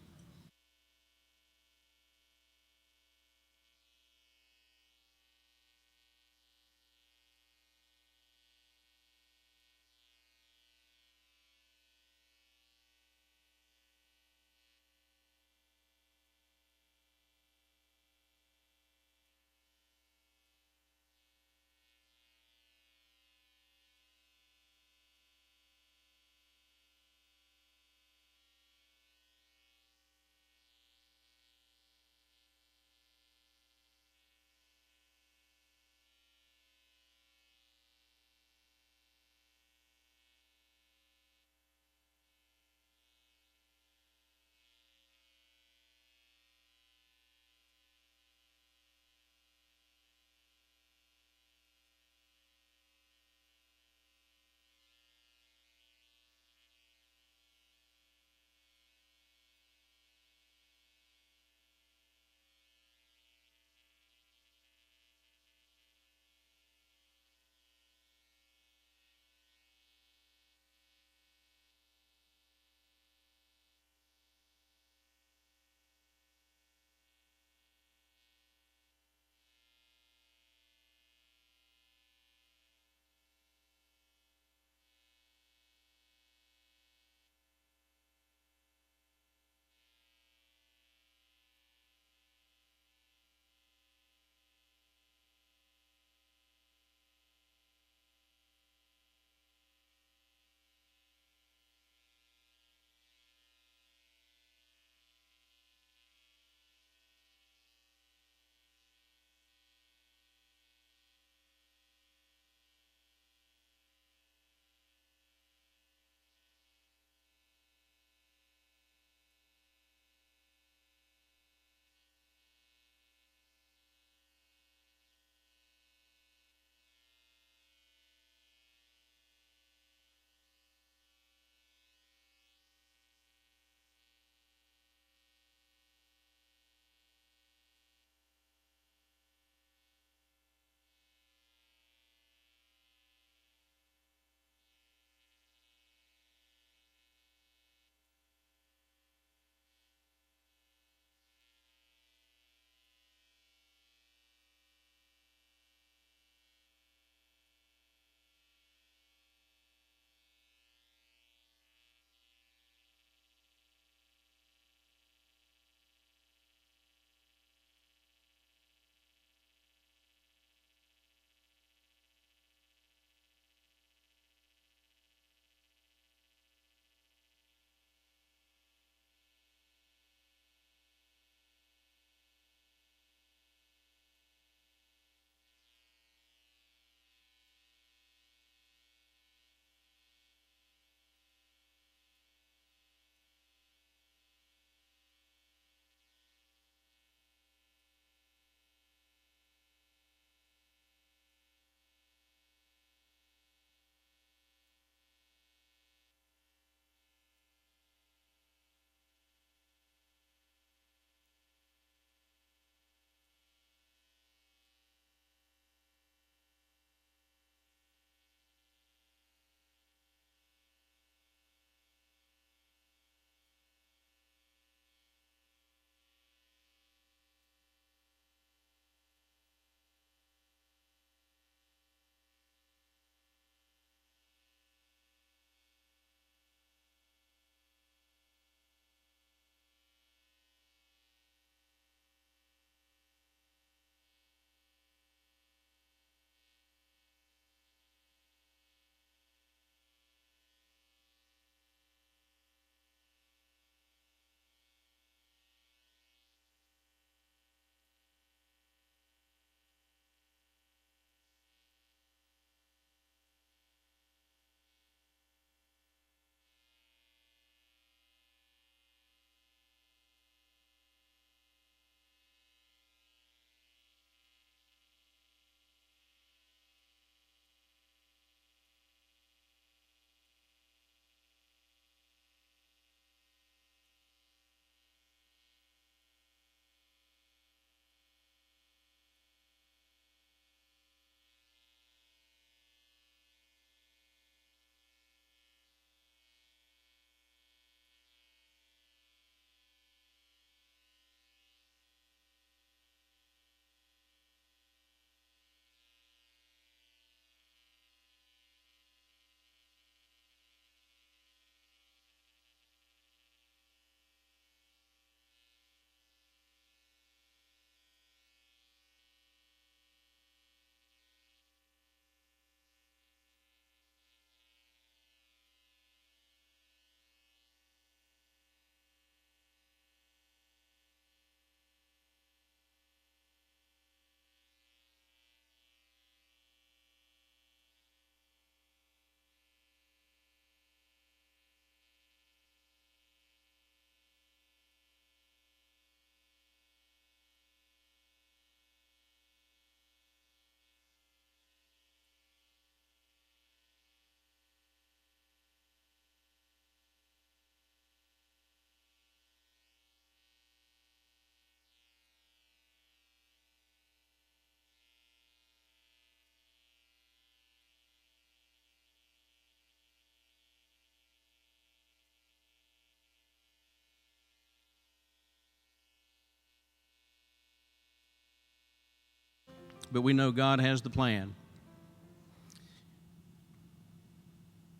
[SPEAKER 5] but we know God has the plan.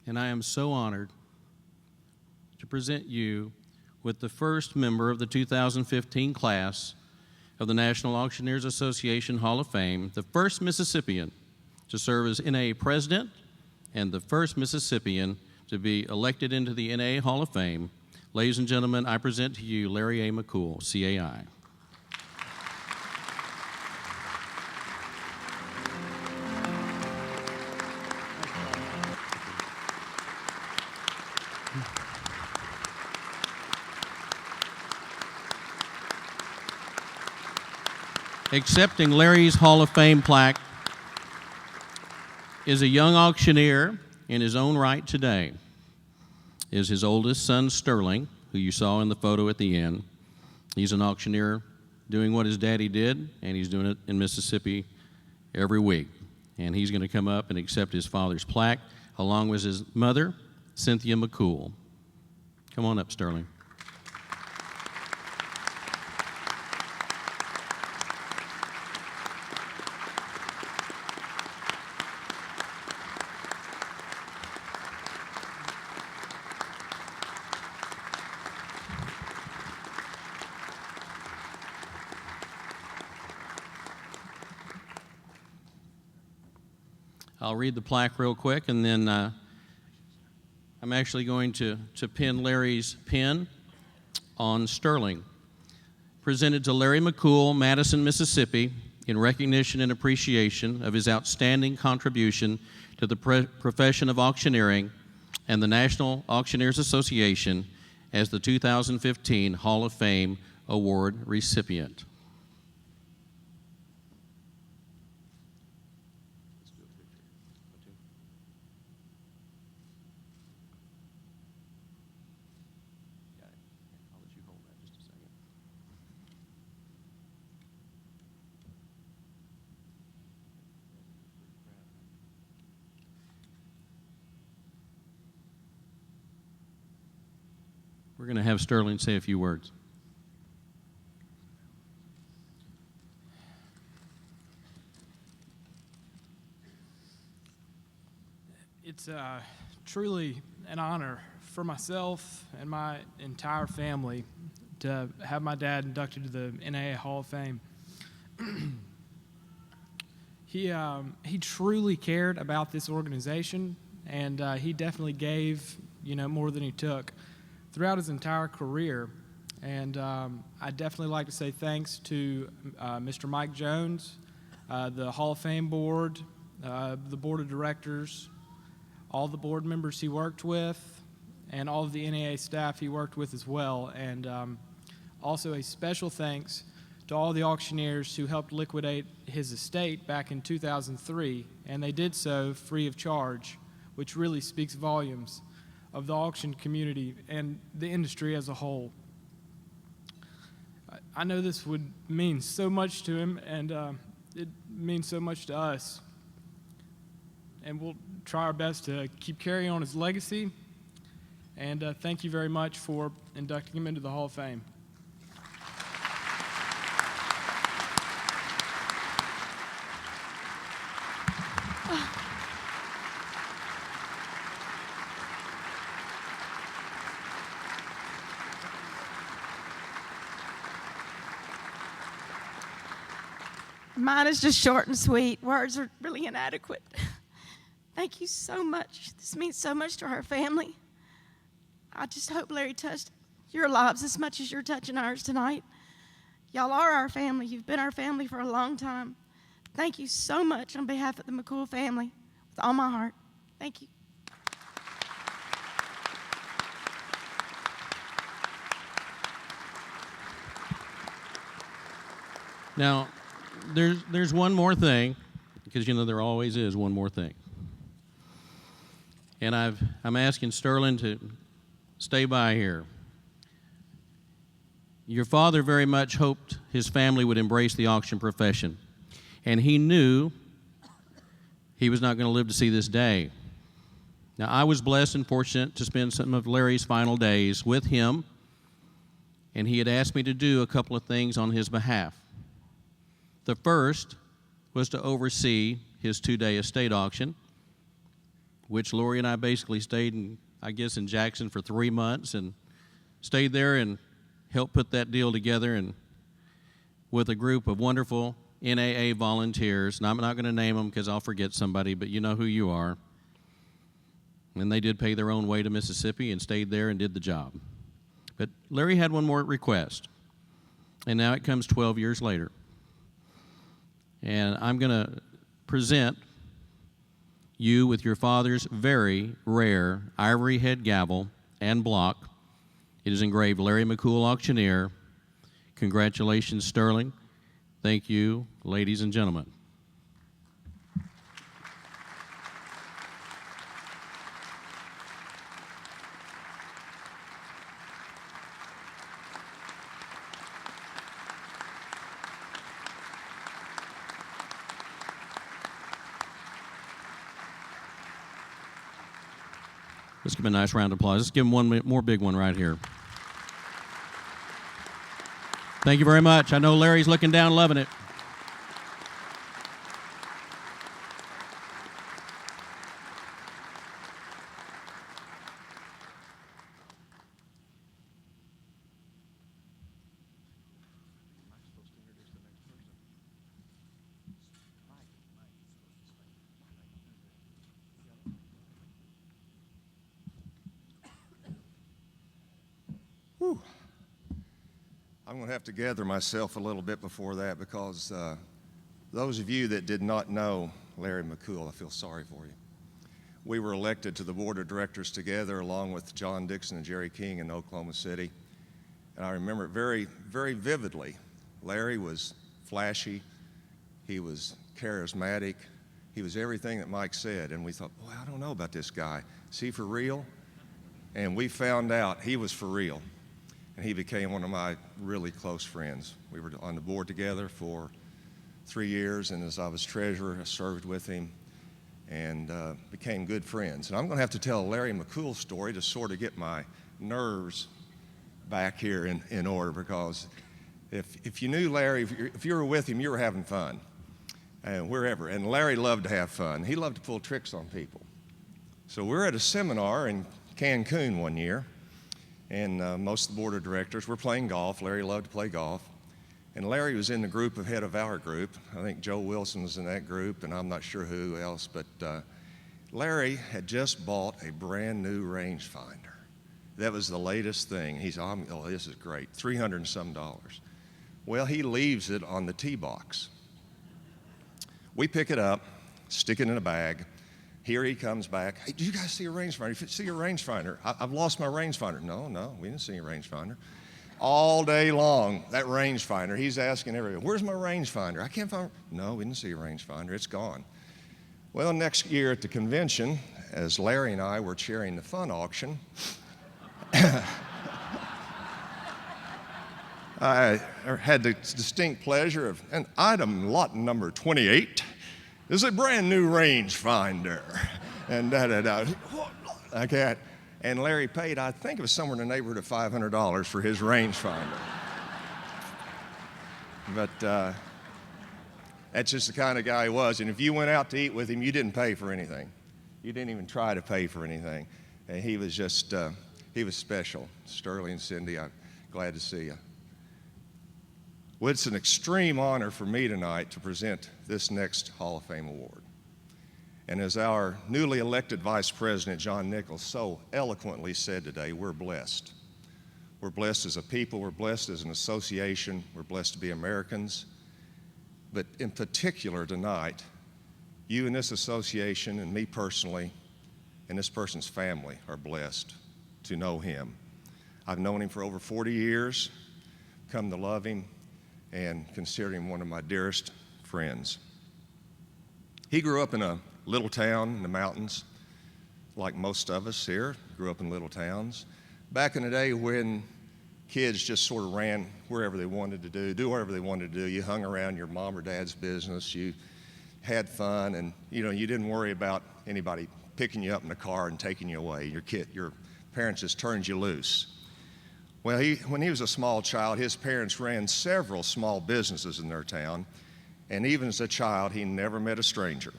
[SPEAKER 5] And I am so honored to present you with the first member of the 2015 class of the National Auctioneers Association Hall of Fame, the first Mississippian to serve as NAA president and the first Mississippian to be elected into the NAA Hall of Fame. Ladies and gentlemen, I present to you Larry A. McCool, CAI. Accepting Larry's Hall of Fame plaque is a young auctioneer in his own right today. Is his oldest son, Sterling, who you saw in the photo at the end. He's an auctioneer doing what his daddy did, and he's doing it in Mississippi every week. And he's going to come up and accept his father's plaque, along with his mother, Cynthia McCool. Come on up, Sterling. I'll read the plaque real quick, and then I'm actually going to pin Larry's pin on Sterling. Presented to Larry McCool, Madison, Mississippi, in recognition and appreciation of his outstanding contribution to the profession of auctioneering and the National Auctioneers Association as the 2015 Hall of Fame Award recipient. We're going to have Sterling say a few words.
[SPEAKER 7] It's truly an honor for myself and my entire family to have my dad inducted to the NAA Hall of Fame. He truly cared about this organization, and he definitely gave, more than he took throughout his entire career. And I'd definitely like to say thanks to Mr. Mike Jones, the Hall of Fame board, the board of directors, all the board members he worked with, and all of the NAA staff he worked with as well. And also a special thanks to all the auctioneers who helped liquidate his estate back in 2003, and they did so free of charge, which really speaks volumes of the auction community and the industry as a whole. I know this would mean so much to him, and it means so much to us. And we'll try our best to keep carrying on his legacy. And thank you very much for inducting him into the Hall of Fame.
[SPEAKER 8] Mine is just short and sweet. Words are really inadequate. Thank you so much. This means so much to our family. I just hope Larry touched your lives as much as you're touching ours tonight. Y'all are our family. You've been our family for a long time. Thank you so much on behalf of the McCool family with all my heart. Thank you.
[SPEAKER 5] Now, there's one more thing, because there always is one more thing. And I'm asking Sterling to stay by here. Your father very much hoped his family would embrace the auction profession, and he knew he was not going to live to see this day. Now, I was blessed and fortunate to spend some of Larry's final days with him, and he had asked me to do a couple of things on his behalf. The first was to oversee his 2-day estate auction, which Lori and I basically stayed in Jackson for 3 months and stayed there and helped put that deal together, and with a group of wonderful NAA volunteers. And I'm not going to name them because I'll forget somebody, but you know who you are. And they did pay their own way to Mississippi and stayed there and did the job. But Larry had one more request, and now it comes 12 years later. And I'm going to present you with your father's very rare ivory head gavel and block. It is engraved Larry McCool, Auctioneer. Congratulations, Sterling. Thank you, ladies and gentlemen. Let's give him a nice round of applause. Let's give him one more big one right here. Thank you very much. I know Larry's looking down, loving it.
[SPEAKER 9] I'm going to have to gather myself a little bit before that, because those of you that did not know Larry McCool, I feel sorry for you. We were elected to the board of directors together along with John Dixon and Jerry King in Oklahoma City. And I remember it very, very vividly. Larry was flashy. He was charismatic. He was everything that Mike said. And we thought, boy, I don't know about this guy. Is he for real? And we found out he was for real. And he became one of my really close friends. We were on the board together for 3 years, and as I was treasurer, I served with him and became good friends. And I'm going to have to tell a Larry McCool story to sort of get my nerves back here in order, because if you knew Larry, if you were with him, you were having fun, and wherever. And Larry loved to have fun. He loved to pull tricks on people. So we were at a seminar in Cancun one year, and most of the board of directors were playing golf. Larry loved to play golf. And Larry was in the group ahead of our group. I think Joe Wilson was in that group, and I'm not sure who else, but Larry had just bought a brand new rangefinder. That was the latest thing. He said, oh, this is great, $300 and some. Well, he leaves it on the tee box. We pick it up, stick it in a bag. Here he comes back. Hey, do you guys see a rangefinder? If you see a rangefinder, I've lost my rangefinder. No, we didn't see a rangefinder. All day long, that rangefinder, he's asking everyone, where's my rangefinder? I can't find it. No, we didn't see a rangefinder. It's gone. Well, next year at the convention, as Larry and I were chairing the fun auction, I had the distinct pleasure of an item lot number 28 is a brand new rangefinder. And like that. And Larry paid, I think it was somewhere in the neighborhood of $500 for his rangefinder. But that's just the kind of guy he was. And if you went out to eat with him, you didn't pay for anything. You didn't even try to pay for anything. And he was just, he was special. Sterling and Cindy, I'm glad to see you. Well, it's an extreme honor for me tonight to present this next Hall of Fame award. And as our newly elected Vice President, John Nichols, so eloquently said today, we're blessed. We're blessed as a people, we're blessed as an association, we're blessed to be Americans. But in particular tonight, you in this association and me personally and this person's family are blessed to know him. I've known him for over 40 years, come to love him, and consider him one of my dearest friends. He grew up in a little town in the mountains, like most of us here, grew up in little towns. Back in the day when kids just sort of ran wherever they wanted to do whatever they wanted to do. You hung around your mom or dad's business, you had fun, and you didn't worry about anybody picking you up in the car and taking you away. Your parents just turned you loose. Well, when he was a small child, his parents ran several small businesses in their town, and even as a child, he never met a stranger.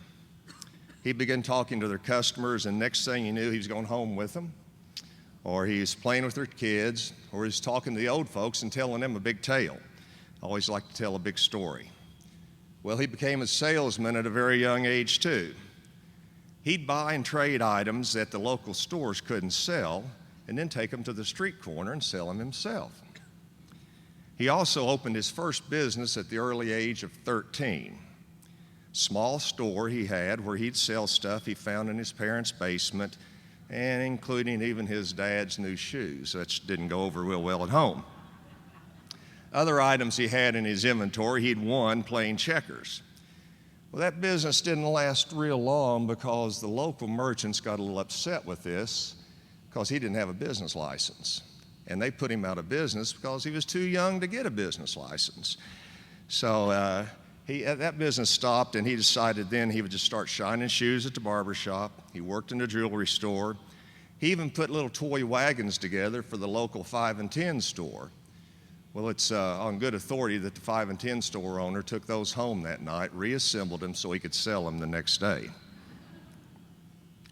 [SPEAKER 9] He began talking to their customers, and next thing you knew, he was going home with them, or he was playing with their kids, or he was talking to the old folks and telling them a big tale. I always like to tell a big story. Well, he became a salesman at a very young age, too. He'd buy and trade items that the local stores couldn't sell, and then take them to the street corner and sell them himself. He also opened his first business at the early age of 13. Small store he had where he'd sell stuff he found in his parents' basement, and including even his dad's new shoes. That didn't go over real well at home. Other items he had in his inventory he'd won playing checkers. Well, that business didn't last real long because the local merchants got a little upset with this because he didn't have a business license. And they put him out of business because he was too young to get a business license. So that business stopped, and he decided then he would just start shining shoes at the barber shop. He worked in the jewelry store. He even put little toy wagons together for the local 5 and 10 store. Well, it's on good authority that the 5 and 10 store owner took those home that night, reassembled them so he could sell them the next day.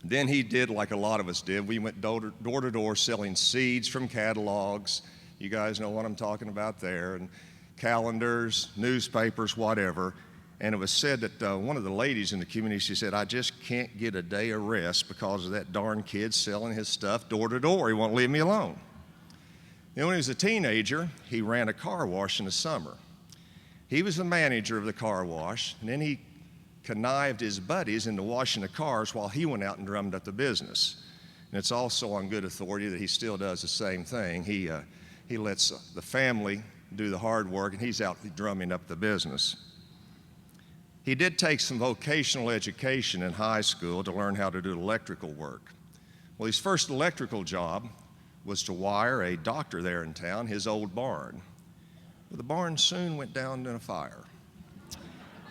[SPEAKER 9] Then he did like a lot of us did. We went door to door selling seeds from catalogs. You guys know what I'm talking about there, and calendars, newspapers, whatever. And it was said that one of the ladies in the community, she said, I just can't get a day of rest because of that darn kid selling his stuff door to door. He won't leave me alone. Then when he was a teenager, he ran a car wash in the summer. He was the manager of the car wash, and then he connived his buddies into washing the cars while he went out and drummed up the business. And it's also on good authority that he still does the same thing. He lets the family do the hard work, and he's out drumming up the business. He did take some vocational education in high school to learn how to do electrical work. Well, his first electrical job was to wire a doctor there in town his old barn. Well, the barn soon went down in a fire.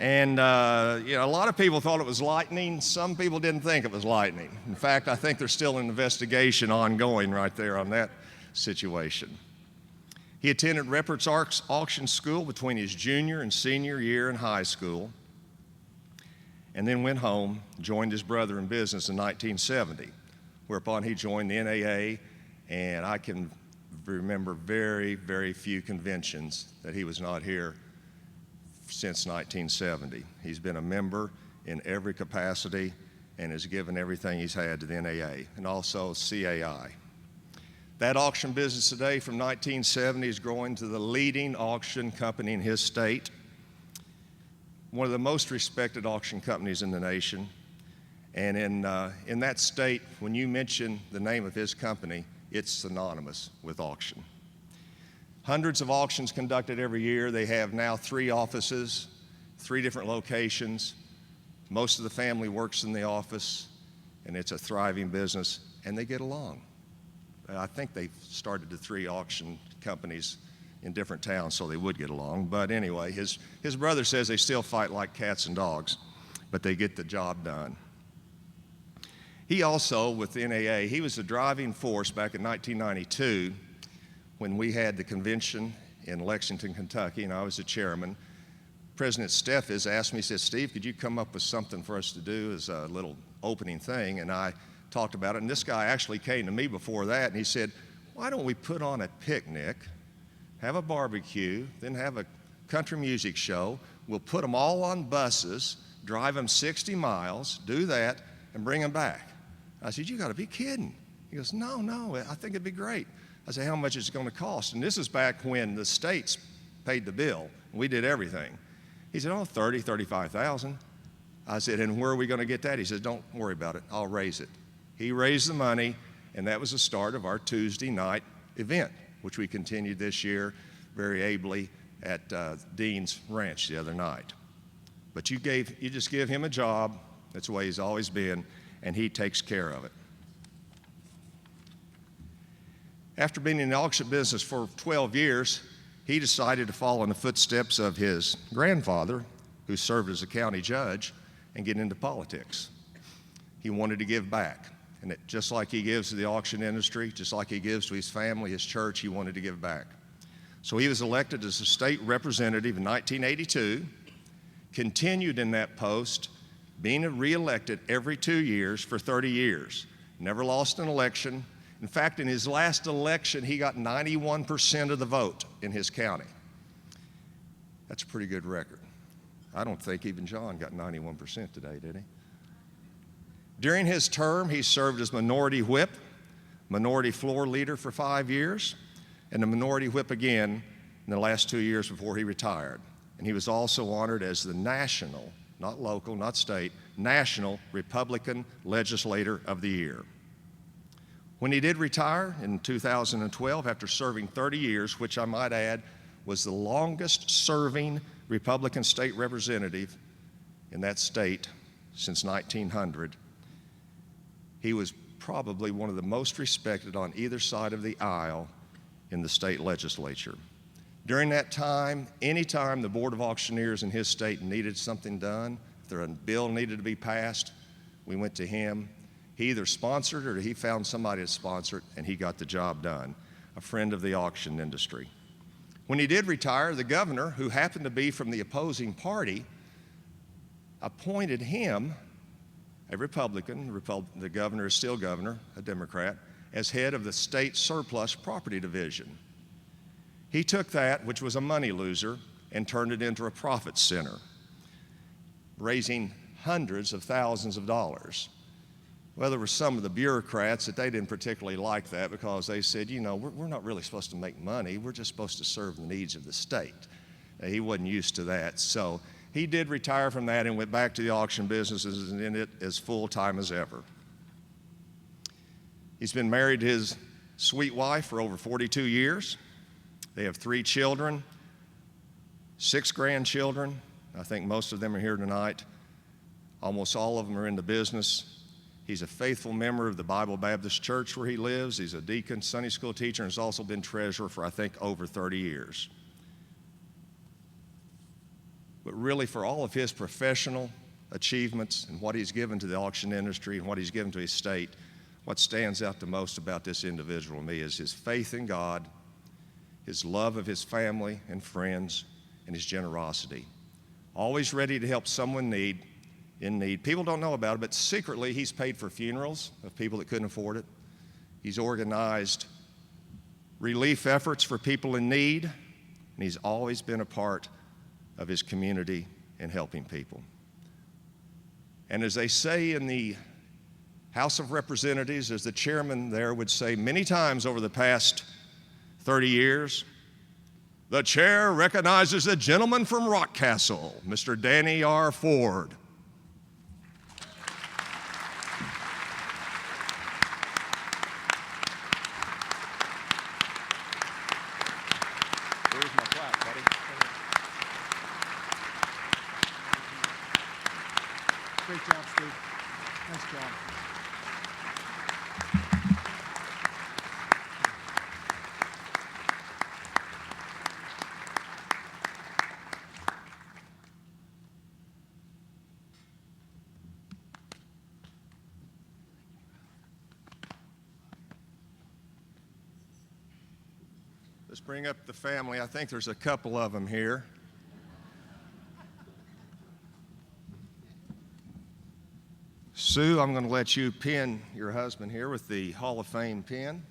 [SPEAKER 9] And a lot of people thought it was lightning. Some people didn't think it was lightning. In fact, I think there's still an investigation ongoing right there on that situation. He attended Reppert's Auction School between his junior and senior year in high school, and then went home, joined his brother in business in 1970, whereupon he joined the NAA, and I can remember very, very few conventions that he was not here since 1970. He's been a member in every capacity and has given everything he's had to the NAA and also CAI. That auction business today from 1970 is growing to the leading auction company in his state, one of the most respected auction companies in the nation. And in that state, when you mention the name of his company, it's synonymous with auction. Hundreds of auctions conducted every year. They have now 3 offices, 3 different locations. Most of the family works in the office, and it's a thriving business, and they get along. I think they started the 3 auction companies in different towns so they would get along. But anyway, his brother says they still fight like cats and dogs, but they get the job done. He also, with the NAA, he was the driving force back in 1992 when we had the convention in Lexington, Kentucky, and I was the chairman. President Steffes asked me, he said, Steve, could you come up with something for us to do as a little opening thing? And I talked about it, and this guy actually came to me before that, and he said, why don't we put on a picnic, have a barbecue, then have a country music show. We'll put them all on buses, drive them 60 miles, do that, and bring them back. I said, you got to be kidding. He goes, no, I think it'd be great. I said, how much is it going to cost? And this is back when the states paid the bill, and we did everything. He said, $35,000. I said, and where are we going to get that? He said, don't worry about it, I'll raise it. He raised the money, and that was the start of our Tuesday night event, which we continued this year very ably at Dean's Ranch the other night. But you just give him a job, that's the way he's always been, and he takes care of it. After being in the auction business for 12 years, he decided to follow in the footsteps of his grandfather, who served as a county judge, and get into politics. He wanted to give back. And just like he gives to the auction industry, just like he gives to his family, his church, he wanted to give back. So he was elected as a state representative in 1982. continued in that post, being reelected every 2 years for 30 years. Never lost an election. In fact, in his last election, he got 91% of the vote in his county. That's a pretty good record. I don't think even John got 91% today, did he? During his term, he served as minority whip, minority floor leader for 5 years, and the minority whip again in the last 2 years before he retired. And he was also honored as the national, not local, not state, national Republican Legislator of the Year. When he did retire in 2012, after serving 30 years, which I might add was the longest serving Republican state representative in that state since 1900, he was probably one of the most respected on either side of the aisle in the state legislature. During that time, anytime the Board of Auctioneers in his state needed something done, if a bill needed to be passed, we went to him. He either sponsored it or he found somebody to sponsor it, and he got the job done, a friend of the auction industry. When he did retire, the governor, who happened to be from the opposing party, appointed him, a Republican, the governor is still governor, a Democrat, as head of the state surplus property division. He took that, which was a money loser, and turned it into a profit center, raising hundreds of thousands of dollars. Well, there were some of the bureaucrats that they didn't particularly like that because they said, you know, we're not really supposed to make money. We're just supposed to serve the needs of the state. He wasn't used to that. So he did retire from that and went back to the auction business and is in it as full-time as ever. He's been married to his sweet wife for over 42 years. They have 3 children, 6 grandchildren. I think most of them are here tonight. Almost all of them are in the business. He's a faithful member of the Bible Baptist Church where he lives. He's a deacon, Sunday school teacher, and has also been treasurer for, I think, over 30 years. But really, for all of his professional achievements and what he's given to the auction industry and what he's given to his state, what stands out the most about this individual to me is his faith in God, his love of his family and friends, and his generosity. Always ready to help someone in need. People don't know about it, but secretly he's paid for funerals of people that couldn't afford it. He's organized relief efforts for people in need, and he's always been a part of his community and helping people. And as they say in the House of Representatives, as the chairman there would say many times over the past 30 years, the chair recognizes a gentleman from Rockcastle, Mr. Danny R. Ford. Where's my plaque, buddy?
[SPEAKER 1] Great job, Steve. Nice job.
[SPEAKER 9] Let's bring up the family. I think there's a couple of them here. Sue, I'm going to let you pin your husband here with the Hall of Fame pin.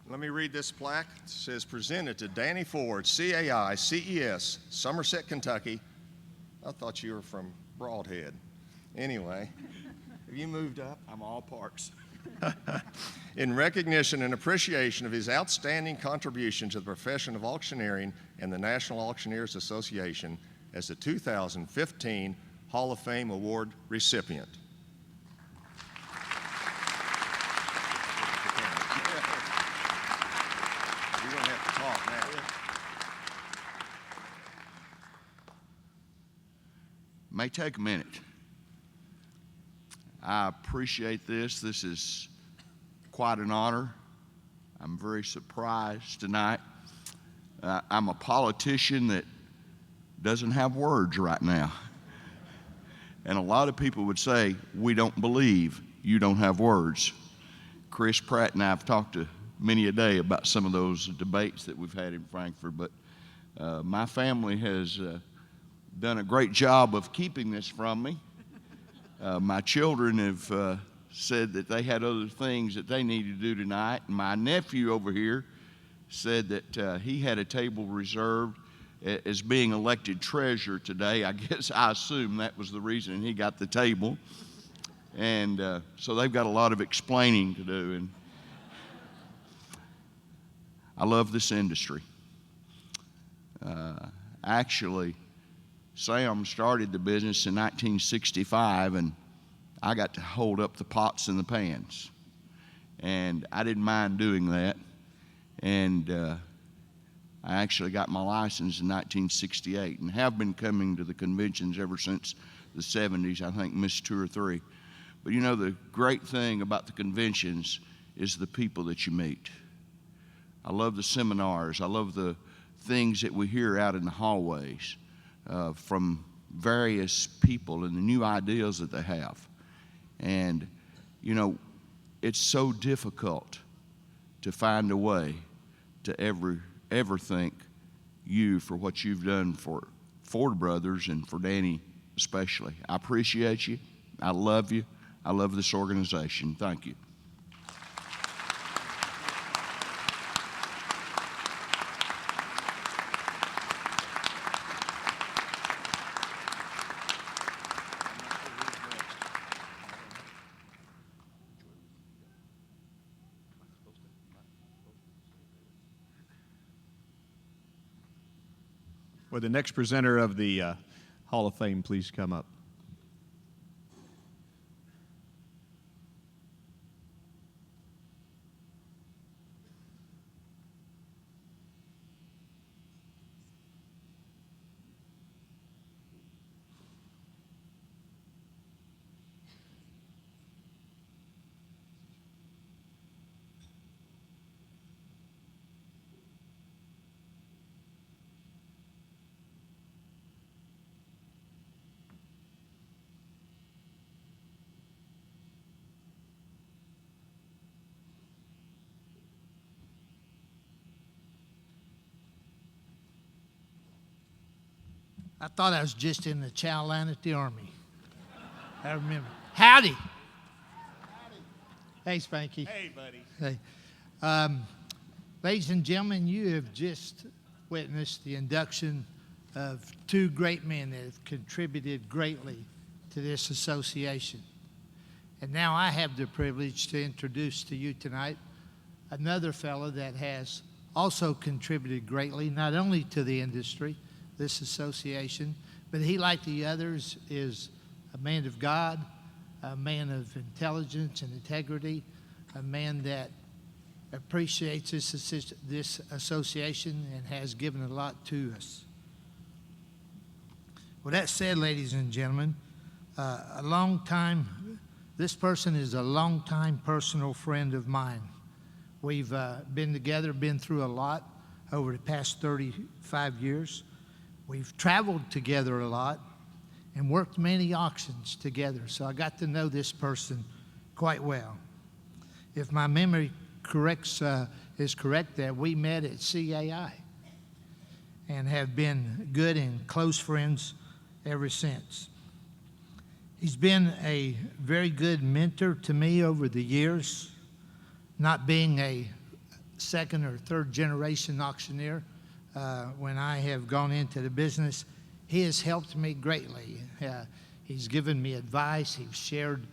[SPEAKER 9] Let me read this plaque. It says, presented to Danny Ford, CAI, CES, Somerset, Kentucky. I thought you were from Broadhead. Anyway, have you moved up? I'm all parts. In recognition and appreciation of his outstanding contribution to the profession of auctioneering and the National Auctioneers Association as the 2015 Hall of Fame Award recipient. You're going to have to talk now.
[SPEAKER 10] May take a minute. I appreciate this. This is quite an honor. I'm very surprised tonight. I'm a politician that doesn't have words right now. And a lot of people would say, we don't believe you don't have words. Chris Pratt and I have talked to many a day about some of those debates that we've had in Frankfurt, but my family has done a great job of keeping this from me. My children have said that they had other things that they needed to do tonight. And my nephew over here said that he had a table reserved as being elected treasurer today. I assume that was the reason he got the table. And so they've got a lot of explaining to do. And I love this industry. Actually, Sam started the business in 1965, and I got to hold up the pots and the pans. And I didn't mind doing that. And I actually got my license in 1968 and have been coming to the conventions ever since the 70s, I think missed 2 or 3. But you know, the great thing about the conventions is the people that you meet. I love the seminars. I love the things that we hear out in the hallways from various people and the new ideas that they have. And, you know, it's so difficult to find a way to ever thank you for what you've done for Ford Brothers and for Danny especially. I appreciate you. I love you. I love this organization. Thank you.
[SPEAKER 3] Would the next presenter of the Hall of Fame please come up?
[SPEAKER 11] I thought I was just in the chow line at the Army. I remember. Howdy. Hey, Spanky.
[SPEAKER 3] Hey, buddy.
[SPEAKER 11] Hey. Ladies and gentlemen, you have just witnessed the induction of 2 great men that have contributed greatly to this association. And now I have the privilege to introduce to you tonight another fellow that has also contributed greatly, not only to the industry, this association, but he, like the others, is a man of God, a man of intelligence and integrity, a man that appreciates this association and has given a lot to us. With that said, ladies and gentlemen, this person is a long-time personal friend of mine. We've been together, been through a lot over the past 35 years. We've traveled together a lot and worked many auctions together, so I got to know this person quite well. If my memory is correct, that we met at CAI and have been good and close friends ever since. He's been a very good mentor to me over the years, not being a 2nd or 3rd generation auctioneer. When I have gone into the business, he has helped me greatly. He's given me advice. He's shared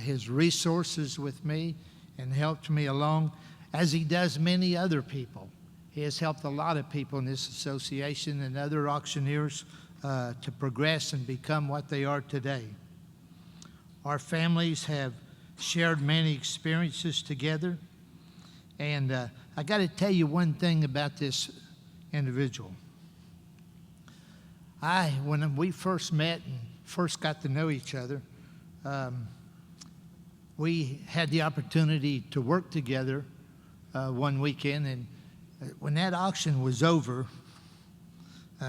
[SPEAKER 11] his resources with me and helped me along, as he does many other people. He has helped a lot of people in this association and other auctioneers to progress and become what they are today. Our families have shared many experiences together, and I got to tell you one thing about this individual. When we first met and first got to know each other, we had the opportunity to work together one weekend, and when that auction was over,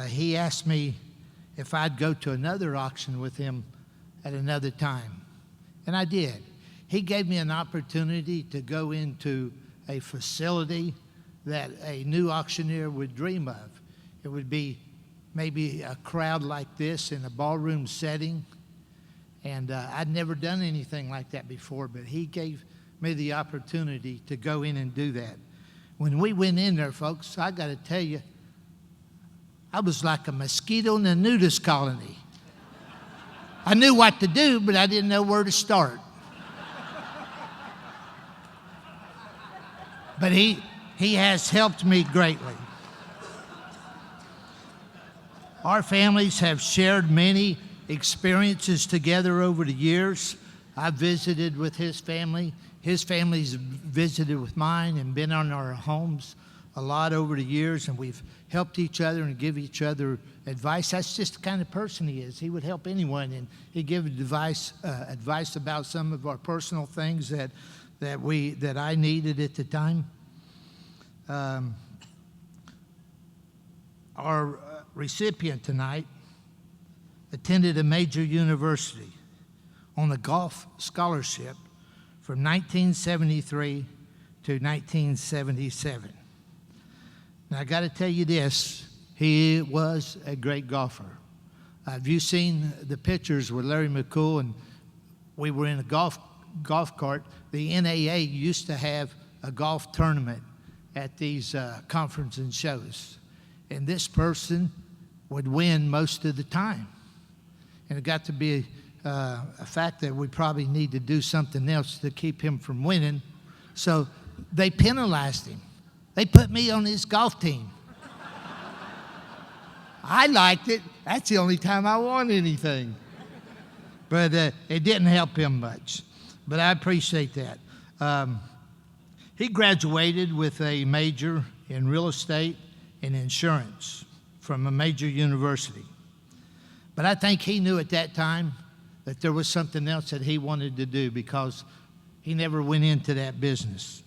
[SPEAKER 11] he asked me if I'd go to another auction with him at another time. And I did. He gave me an opportunity to go into a facility that a new auctioneer would dream of. It would be maybe a crowd like this in a ballroom setting. And I'd never done anything like that before, but he gave me the opportunity to go in and do that. When we went in there, folks, I got to tell you, I was like a mosquito in a nudist colony. I knew what to do, but I didn't know where to start. But he has helped me greatly. Our families have shared many experiences together over the years. I've visited with his family. His family's visited with mine and been on our homes a lot over the years, and we've helped each other and give each other advice. That's just the kind of person he is. He would help anyone, and he'd give advice about some of our personal things that I needed at the time. Our recipient tonight attended a major university on a golf scholarship from 1973 to 1977. Now, I got to tell you this, he was a great golfer. Have you seen the pictures with Larry McCool? And we were in a golf cart. The NAA used to have a golf tournament at these conferences and shows. And this person would win most of the time. And it got to be a fact that we probably need to do something else to keep him from winning. So they penalized him. They put me on his golf team. I liked it. That's the only time I won anything. But it didn't help him much. But I appreciate that. He graduated with a major in real estate and insurance from a major university. But I think he knew at that time that there was something else that he wanted to do because he never went into that business.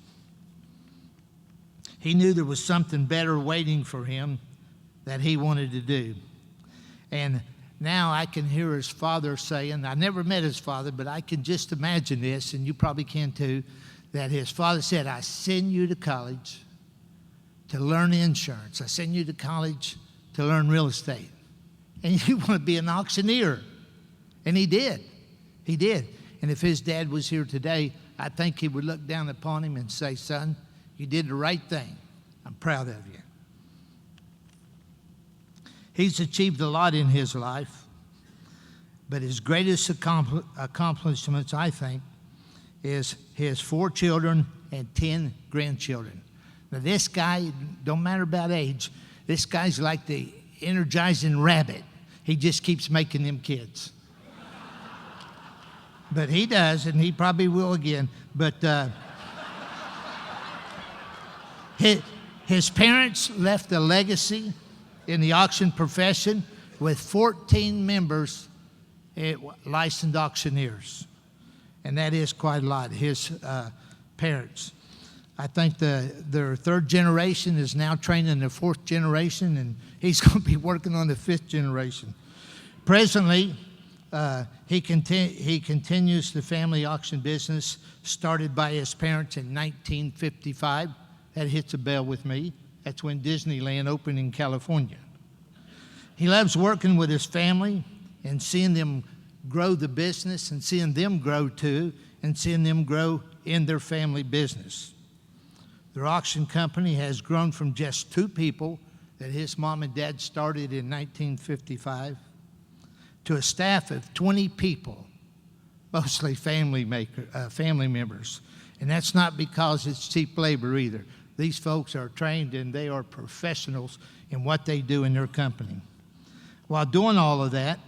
[SPEAKER 11] He knew there was something better waiting for him that he wanted to do. And now I can hear his father saying, I never met his father, but I can just imagine this, and you probably can too, that his father said, I send you to college to learn insurance. I send you to college to learn real estate. And you want to be an auctioneer. And he did. He did. And if his dad was here today, I think he would look down upon him and say, son, you did the right thing. I'm proud of you. He's achieved a lot in his life, but his greatest accomplishments, I think, is his 4 children and 10 grandchildren. Now, this guy, don't matter about age, this guy's like the energizing rabbit. He just keeps making them kids. But he does, and he probably will again. But his parents left a legacy in the auction profession with 14 members, licensed auctioneers. And that is quite a lot, his parents. I think their 3rd generation is now training the 4th generation, and he's going to be working on the 5th generation. Presently, he continues the family auction business started by his parents in 1955. That hits a bell with me. That's when Disneyland opened in California. He loves working with his family and seeing them grow the business and seeing them grow too and seeing them grow in their family business. Their auction company has grown from just 2 people that his mom and dad started in 1955 to a staff of 20 people, mostly family members. And that's not because it's cheap labor either. These folks are trained and they are professionals in what they do in their company. While doing all of that,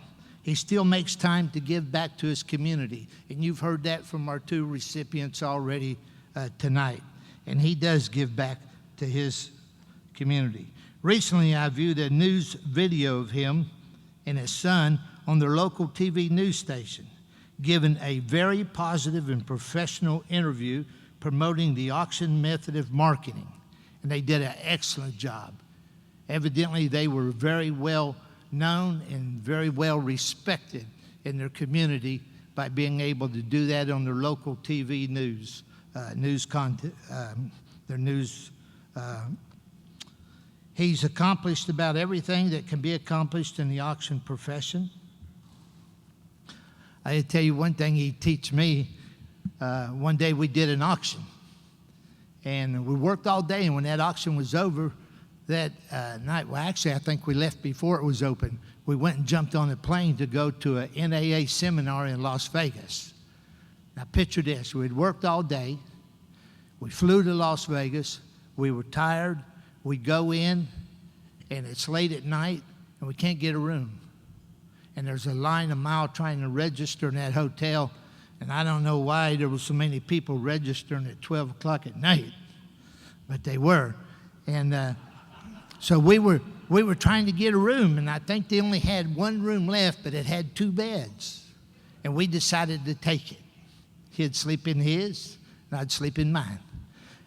[SPEAKER 11] he still makes time to give back to his community. And you've heard that from our 2 recipients already tonight. And he does give back to his community. Recently, I viewed a news video of him and his son on their local TV news station, giving a very positive and professional interview promoting the auction method of marketing. And they did an excellent job. Evidently, they were very well known and very well respected in their community by being able to do that on their local TV news, news content, their news. He's accomplished about everything that can be accomplished in the auction profession. I tell you one thing he teach me. One day we did an auction, and we worked all day, and when that auction was over that night, well, actually, I think we left before it was open. We went and jumped on a plane to go to a NAA seminar in Las Vegas. Now, picture this. We had worked all day. We flew to Las Vegas. We were tired. We go in, and it's late at night, and we can't get a room. And there's a line a mile trying to register in that hotel, and I don't know why there were so many people registering at 12 o'clock at night, but they were. And so we were trying to get a room, and I think they only had one room left, but it had 2 beds. And we decided to take it. He'd sleep in his, and I'd sleep in mine.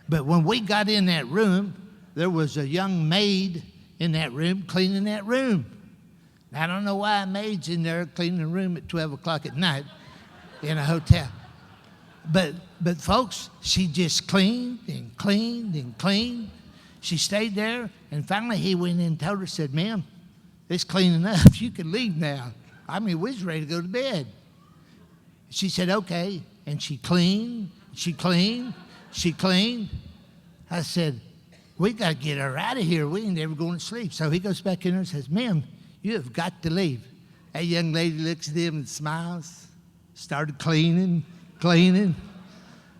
[SPEAKER 11] But when we got in that room, there was a young maid in that room cleaning that room. I don't know why a maid's in there cleaning the room at 12 o'clock at night in a hotel. But folks, she just cleaned and cleaned and cleaned. She stayed there, and finally he went in and told her, said, "Ma'am, it's clean enough. You can leave now. I mean, we was ready to go to bed." She said, "Okay." And she cleaned, she cleaned, she cleaned. I said, "We got to get her out of here. We ain't ever going to sleep." So he goes back in there and says, "Ma'am, you have got to leave." That young lady looks at him and smiles, started cleaning.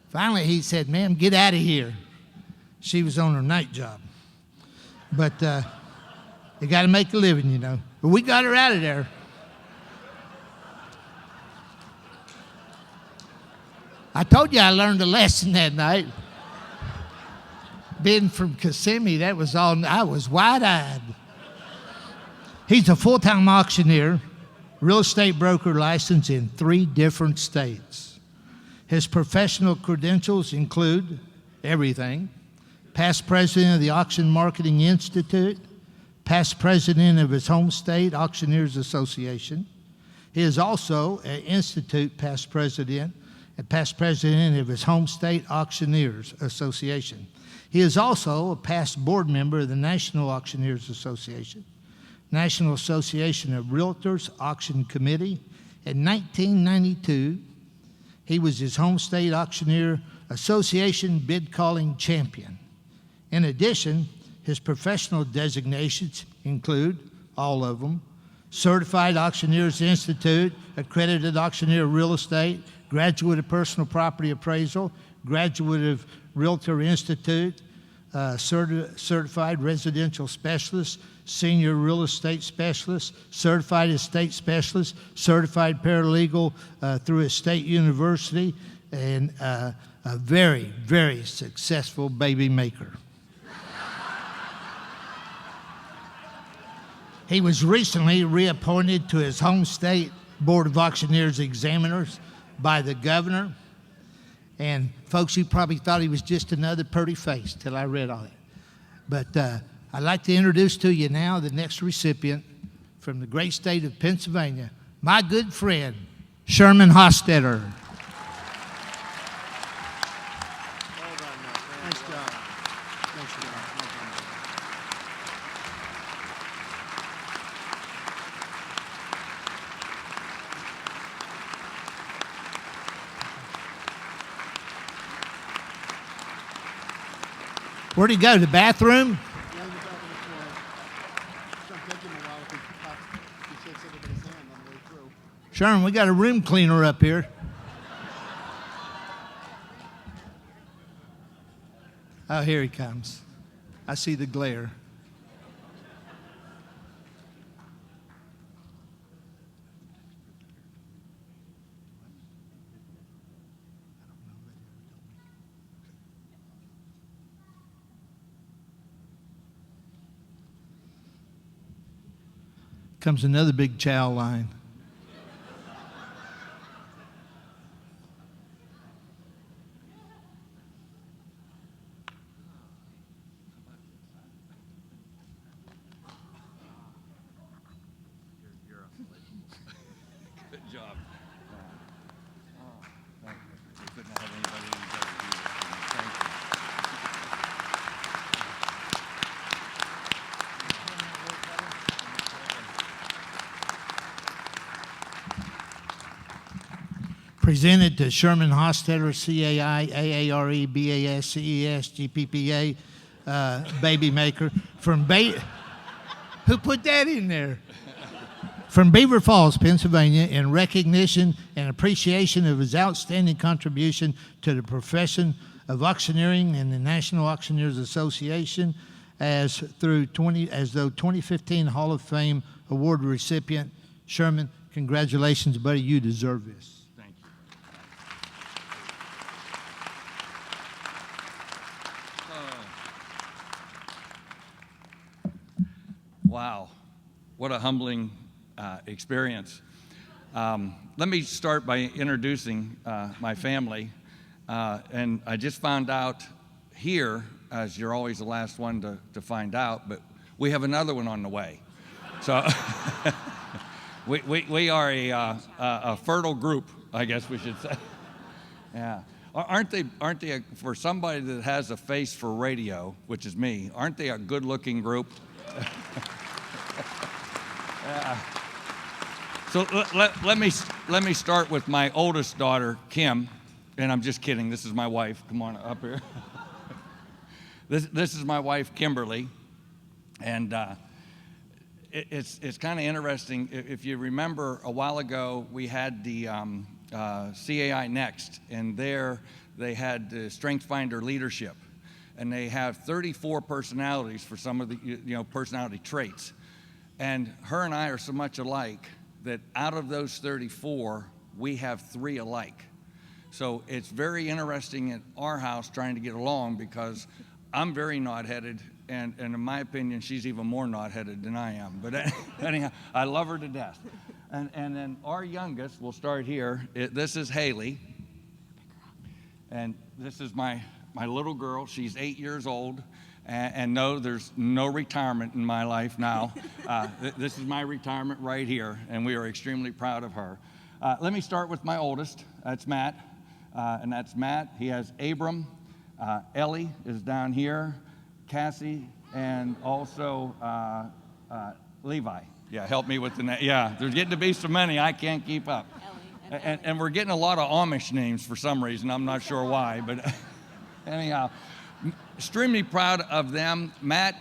[SPEAKER 11] Finally, he said, "Ma'am, get out of here." She was on her night job. But you got to make a living, you know. But we got her out of there. I told you I learned a lesson that night. Being from Kissimmee, that was all, I was wide-eyed. He's a full-time auctioneer, real estate broker licensed in 3 different states. His professional credentials include everything: past president of the Auction Marketing Institute, past president of his home state Auctioneers Association. He is also an institute past president and past president of his home state Auctioneers Association. He is also a past board member of the National Auctioneers Association, National Association of Realtors Auction Committee. In 1992, he was his home state Auctioneer Association bid calling champion. In addition, his professional designations include, all of them: Certified Auctioneers Institute, Accredited Auctioneer Real Estate, Graduate of Personal Property Appraisal, Graduate of Realtor Institute, Certified Residential Specialist, Senior Real Estate Specialist, Certified Estate Specialist, Certified Paralegal through a state university, and a very, very successful baby maker. He was recently reappointed to his home state Board of Auctioneers Examiners by the governor. And folks, you probably thought he was just another pretty face till I read all that. But I'd like to introduce to you now the next recipient from the great state of Pennsylvania, my good friend, Sherman Hosted.
[SPEAKER 1] Nice job. Nice job.
[SPEAKER 11] Where'd he go, the bathroom? Sherman, we got a room cleaner up here. Oh, here he comes. I see the glare. Comes another big chow line.
[SPEAKER 12] job. Thank you. We couldn't have anybody any better do this for me. Thank you.
[SPEAKER 11] Presented to Sherman Hosted, CAI, AARE, BAS, CES, GPPA, Baby Maker, who put that in there? From Beaver Falls, Pennsylvania, in recognition and appreciation of his outstanding contribution to the profession of auctioneering and the National Auctioneers Association, as though 2015 Hall of Fame award recipient. Sherman, congratulations, buddy. You deserve this.
[SPEAKER 12] Thank you. Wow, what a humbling experience. Let me start by introducing my family. And I just found out here, as you're always the last one to find out, but we have another one on the way. So we are a fertile group, I guess we should say. Yeah. Aren't they, for somebody that has a face for radio, which is me, aren't they a good-looking group? Yeah. So let me start with my oldest daughter, Kim, and I'm just kidding. This is my wife. Come on up here. This is my wife, Kimberly, and it's kind of interesting. If you remember, a while ago we had the CAI Next, and there they had the Strength Finder leadership, and they have 34 personalities for some of the personality traits. And her and I are so much alike that out of those 34, we have 3 alike. So it's very interesting at our house trying to get along because I'm very knot-headed, and in my opinion, she's even more knot-headed than I am. But anyhow, I love her to death. And then our youngest, we'll start here. This is Haley. And this is my little girl. She's 8 years old. And no, there's no retirement in my life now. This is my retirement right here, and we are extremely proud of her. Let me start with my oldest. That's Matt, and that's Matt. He has Abram. Ellie is down here, Cassie, and also Levi. Yeah, help me with the name. Yeah, there's getting to be so many, I can't keep up. And we're getting a lot of Amish names for some reason. I'm not sure why, but anyhow. Extremely proud of them. Matt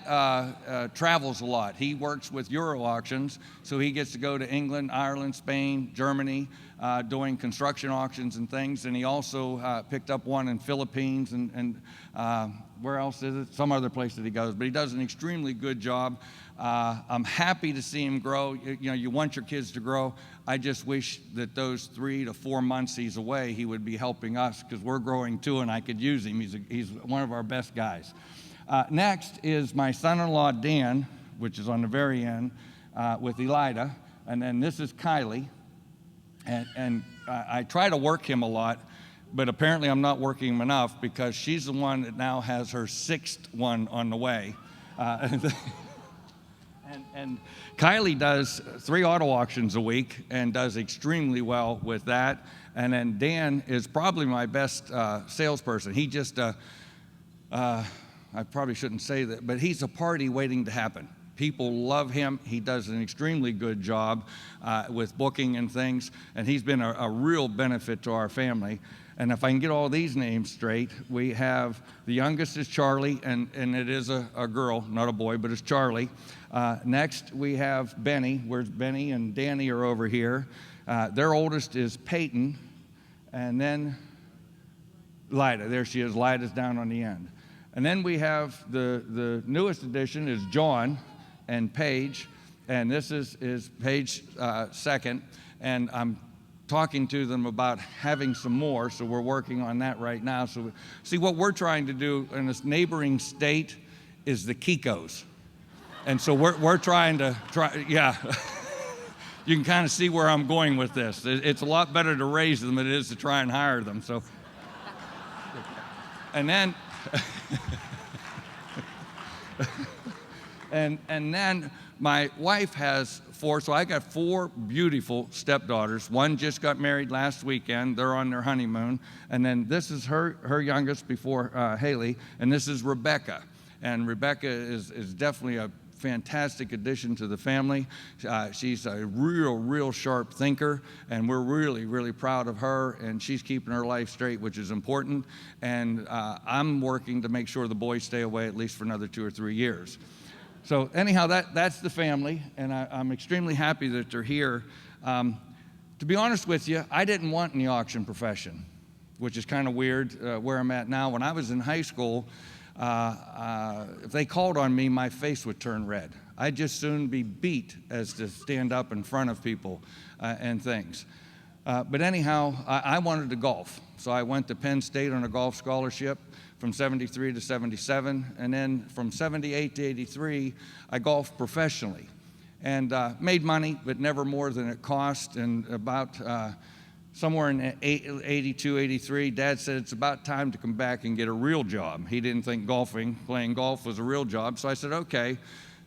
[SPEAKER 12] travels a lot. He works with Euro Auctions, so he gets to go to England, Ireland, Spain, Germany, doing construction auctions and things. And he also picked up one in Philippines and where else is it? Some other place that he goes. But he does an extremely good job. I'm happy to see him grow. You want your kids to grow. I just wish that those 3 to 4 months he's away, he would be helping us because we're growing too, and I could use him. He's one of our best guys. Next is my son-in-law, Dan, which is on the very end, with Elida. And then this is Kylie. And I try to work him a lot, but apparently I'm not working him enough because she's the one that now has her 6th one on the way. And Kylie does 3 auto auctions a week and does extremely well with that. And then Dan is probably my best salesperson. He just, I probably shouldn't say that, but he's a party waiting to happen. People love him. He does an extremely good job with booking and things, and he's been a real benefit to our family. And if I can get all these names straight, we have the youngest is Charlie, and it is a girl, not a boy, but it's Charlie. Next, we have Benny. Where's Benny and Danny are over here. Their oldest is Peyton, and then Lida. There she is. Lida's down on the end. And then we have the newest addition is John and Paige, and this is Paige second, and I'm talking to them about having some more, so we're working on that right now. So see, what we're trying to do in this neighboring state is the Kikos. And so we're trying to yeah. You can kind of see where I'm going with this. It's a lot better to raise them than it is to try and hire them. So, and then, and then my wife has four. So I got four beautiful stepdaughters. One just got married last weekend. They're on their honeymoon. And then this is her youngest before Haley, and this is Rebecca. And Rebecca is definitely a fantastic addition to the family. She's a real sharp thinker, and we're really proud of her, and she's keeping her life straight, which is important. And I'm working to make sure the boys stay away at least for another 2 or 3 years. So anyhow, that's the family, and I'm extremely happy that they're here. To be honest with you, I didn't want in the auction profession, which is kind of weird where I'm at now. When I was in high school, if they called on me, my face would turn red. I'd just soon be beat as to stand up in front of people and things. But anyhow, I wanted to golf. So I went to Penn State on a golf scholarship from 73 to 77. And then from 78 to 83, I golfed professionally and made money, but never more than it cost. And about somewhere in 82, 83, Dad said it's about time to come back and get a real job. He didn't think playing golf was a real job. So I said, okay.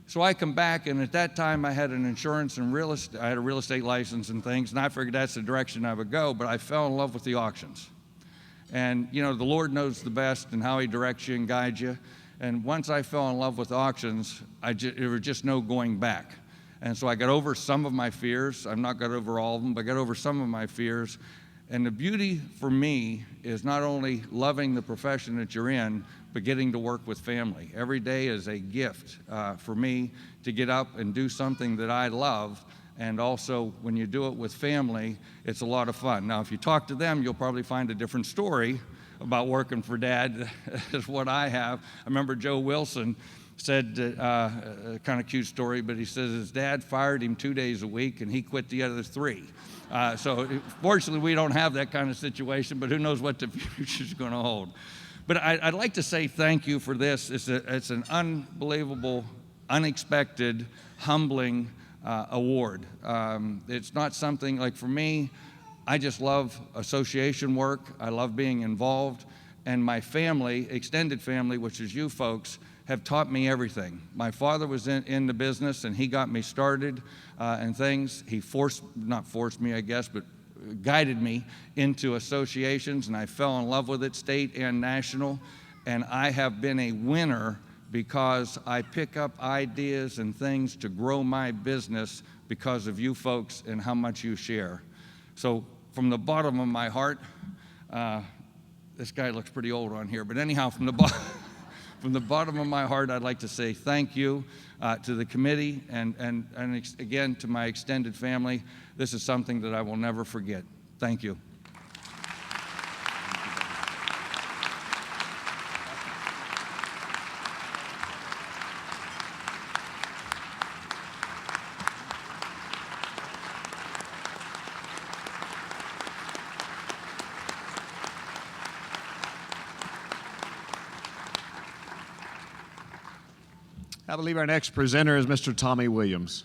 [SPEAKER 12] So I come back, and at that time I had an insurance and real estate, I had a real estate license and things, and I figured that's the direction I would go, but I fell in love with the auctions. And you know, the Lord knows the best and how He directs you and guides you. And once I fell in love with auctions, there was just no going back. And so I got over some of my fears. I've not got over all of them, but I got over some of my fears. And the beauty for me is not only loving the profession that you're in, but getting to work with family. Every day is a gift for me to get up and do something that I love. And also, when you do it with family, it's a lot of fun. Now, if you talk to them, you'll probably find a different story about working for Dad as what I have. I remember Joe Wilson said, a kind of cute story, but he says his dad fired him 2 days a week and he quit the other 3. So fortunately, we don't have that kind of situation, but who knows what the future's going to hold. But I'd like to say thank you for this. It's an unbelievable, unexpected, humbling award. It's not something like, for me, I just love association work. I love being involved. And my family, extended family, which is you folks, have taught me everything. My father was in the business, and he got me started and things. He not forced me, I guess, but guided me into associations, and I fell in love with it, state and national. And I have been a winner because I pick up ideas and things to grow my business because of you folks and how much you share. So from the bottom of my heart, this guy looks pretty old on here, but anyhow, from the bottom of my heart, I'd like to say thank you to the committee and again to my extended family. This is something that I will never forget. Thank you.
[SPEAKER 3] I believe our next presenter is Mr. Tommy Williams.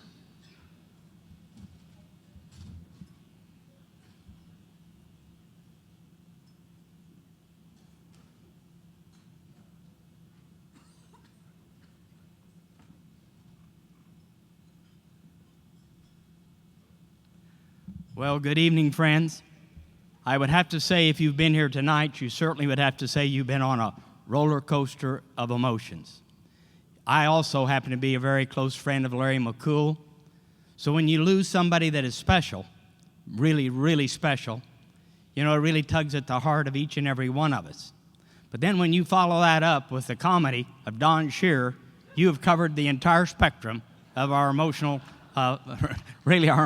[SPEAKER 13] Well, good evening, friends. I would have to say, if you've been here tonight, you certainly would have to say you've been on a roller coaster of emotions. I also happen to be a very close friend of Larry McCool. So when you lose somebody that is special, really special, you know, it really tugs at the heart of each and every one of us. But then when you follow that up with the comedy of Don Shearer, you have covered the entire spectrum of our emotional, our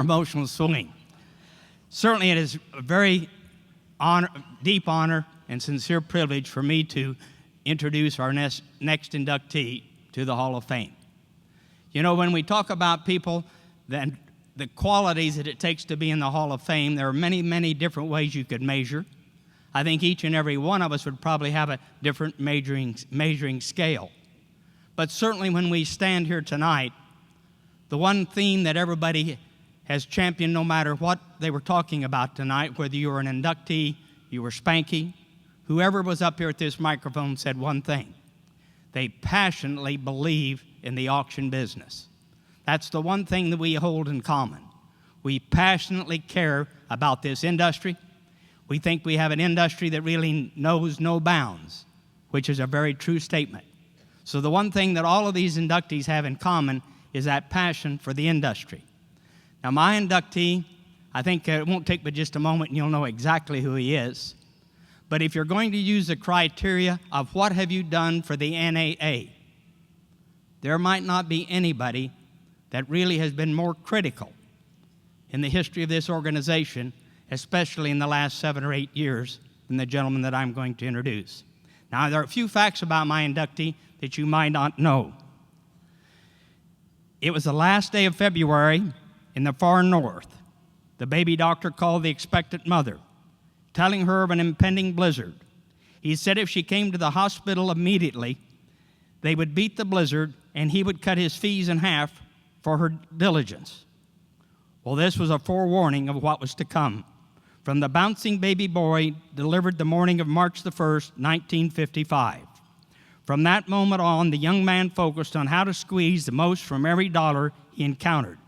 [SPEAKER 13] emotional swing. Certainly it is a very deep honor and sincere privilege for me to introduce our next inductee to the Hall of Fame. You know, when we talk about people, then the qualities that it takes to be in the Hall of Fame, there are many different ways you could measure. I think each and every one of us would probably have a different measuring scale. But certainly when we stand here tonight, the one theme that everybody has championed, no matter what they were talking about tonight, whether you were an inductee, you were Spanky, whoever was up here at this microphone said one thing. They passionately believe in the auction business. That's the one thing that we hold in common. We passionately care about this industry. We think we have an industry that really knows no bounds, which is a very true statement. So the one thing that all of these inductees have in common is that passion for the industry. Now, my inductee, I think it won't take but just a moment and you'll know exactly who he is. But if you're going to use the criteria of what have you done for the NAA, there might not be anybody that really has been more critical in the history of this organization, especially in the last 7 or 8 years, than the gentleman that I'm going to introduce. Now, there are a few facts about my inductee that you might not know. It was the last day of February in the far north. The baby doctor called the expectant mother, telling her of an impending blizzard. He said if she came to the hospital immediately, they would beat the blizzard and he would cut his fees in half for her diligence. Well, this was a forewarning of what was to come from the bouncing baby boy delivered the morning of March the 1st, 1955. From that moment on, the young man focused on how to squeeze the most from every dollar he encountered.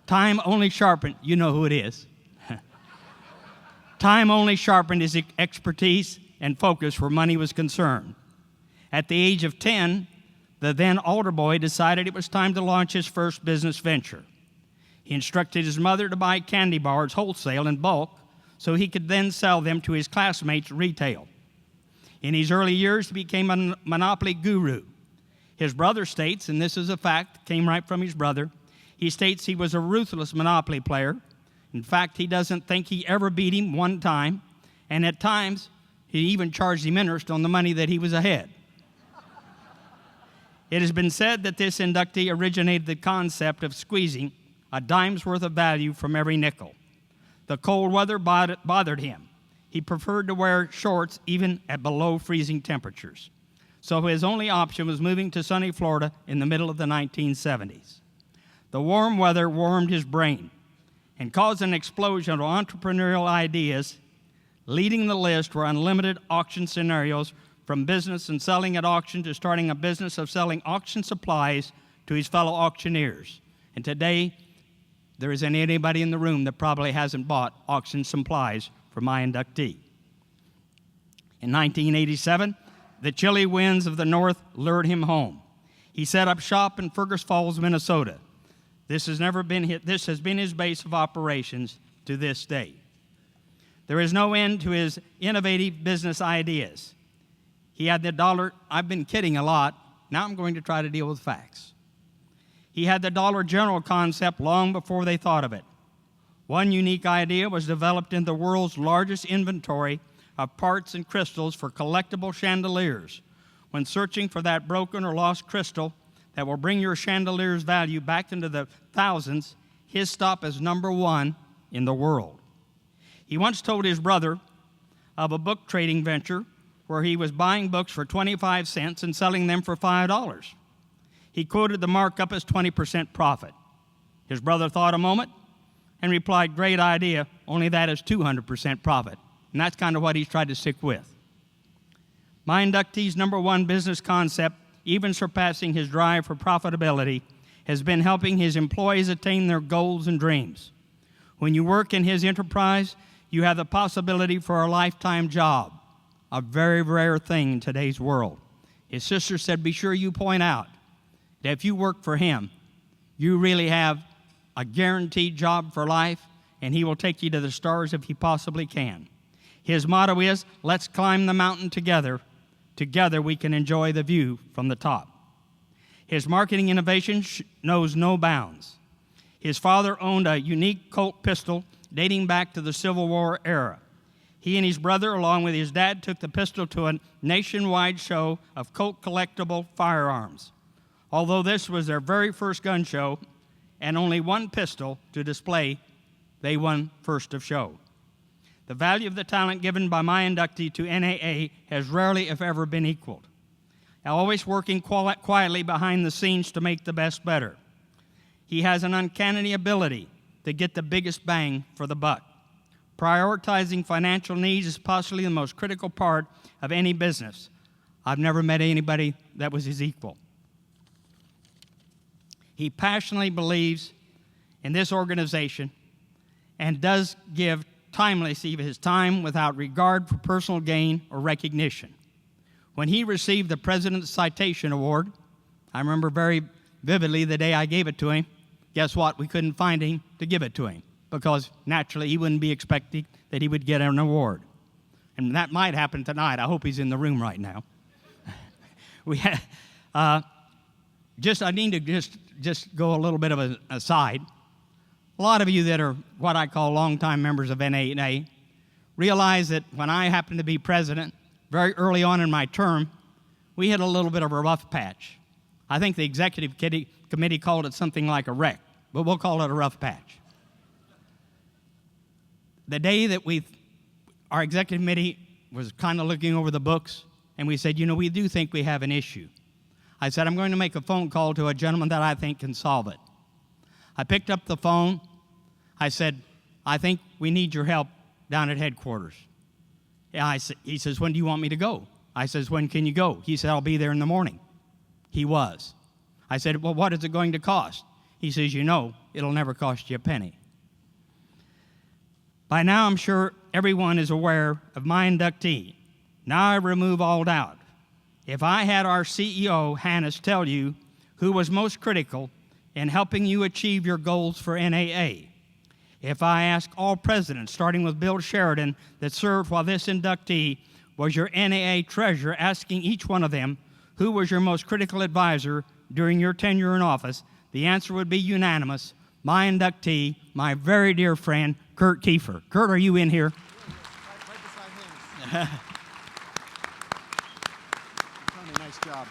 [SPEAKER 13] Time only sharpened, you know who it is. Time only sharpened his expertise and focus where money was concerned. At the age of 10, the then altar boy decided it was time to launch his first business venture. He instructed his mother to buy candy bars wholesale in bulk so he could then sell them to his classmates retail. In his early years, he became a monopoly guru. His brother states, and this is a fact, came right from his brother, he states he was a ruthless monopoly player. In fact, he doesn't think he ever beat him one time, and at times, he even charged him interest on the money that he was ahead. It has been said that this inductee originated the concept of squeezing a dime's worth of value from every nickel. The cold weather bothered him. He preferred to wear shorts even at below freezing temperatures. So his only option was moving to sunny Florida in the middle of the 1970s. The warm weather warmed his brain and caused an explosion of entrepreneurial ideas. Leading the list were unlimited auction scenarios, from business and selling at auction to starting a business of selling auction supplies to his fellow auctioneers. And today, there isn't anybody in the room that probably hasn't bought auction supplies for my inductee. In 1987, the chilly winds of the north lured him home. He set up shop in Fergus Falls, Minnesota. This has been his base of operations to this day. There is no end to his innovative business ideas. He had the dollar, I've been kidding a lot, now I'm going to try to deal with facts. He had the Dollar General concept long before they thought of it. One unique idea was developed in the world's largest inventory of parts and crystals for collectible chandeliers. When searching for that broken or lost crystal that will bring your chandelier's value back into the thousands, his stop is #1 in the world. He once told his brother of a book trading venture where he was buying books for 25 cents and selling them for $5. He quoted the markup as 20% profit. His brother thought a moment and replied, "Great idea, only that is 200% profit." And that's kind of what he's tried to stick with. My inductee's #1 business concept, even surpassing his drive for profitability, has been helping his employees attain their goals and dreams. When you work in his enterprise, you have the possibility for a lifetime job, a very rare thing in today's world. His sister said, be sure you point out that if you work for him, you really have a guaranteed job for life, and he will take you to the stars if he possibly can. His motto is, let's climb the mountain together. Together we can enjoy the view from the top. His marketing innovation knows no bounds. His father owned a unique Colt pistol dating back to the Civil War era. He and his brother, along with his dad, took the pistol to a nationwide show of Colt collectible firearms. Although this was their very first gun show and only one pistol to display, they won first of show. The value of the talent given by my inductee to NAA has rarely, if ever, been equaled. Always working quietly behind the scenes to make the best better. He has an uncanny ability to get the biggest bang for the buck. Prioritizing financial needs is possibly the most critical part of any business. I've never met anybody that was his equal. He passionately believes in this organization and does give timelessly his time without regard for personal gain or recognition. When he received the President's Citation Award, I remember very vividly the day I gave it to him. Guess what? We couldn't find him to give it to him because naturally he wouldn't be expecting that he would get an award. And that might happen tonight. I hope he's in the room right now. I need to just go a little bit of an aside. A lot of you that are what I call longtime members of NAA realize that when I happened to be president, very early on in my term, we had a little bit of a rough patch. I think the executive committee called it something like a wreck, but we'll call it a rough patch. The day that our executive committee was kind of looking over the books, and we said, we do think we have an issue. I said, I'm going to make a phone call to a gentleman that I think can solve it. I picked up the phone. I said, I think we need your help down at headquarters. He says, when do you want me to go? I says, when can you go? He said, I'll be there in the morning. He was. I said, well, what is it going to cost? He says, it'll never cost you a penny. By now, I'm sure everyone is aware of my inductee. Now I remove all doubt. If I had our CEO, Hannes, tell you who was most critical in helping you achieve your goals for NAA, if I ask all presidents, starting with Bill Sheridan, that served while this inductee was your NAA treasurer, asking each one of them who was your most critical advisor during your tenure in office, the answer would be unanimous. My inductee, my very dear friend, Kurt Kefir. Kurt, are you in here?
[SPEAKER 1] Right beside him. Tony, nice job.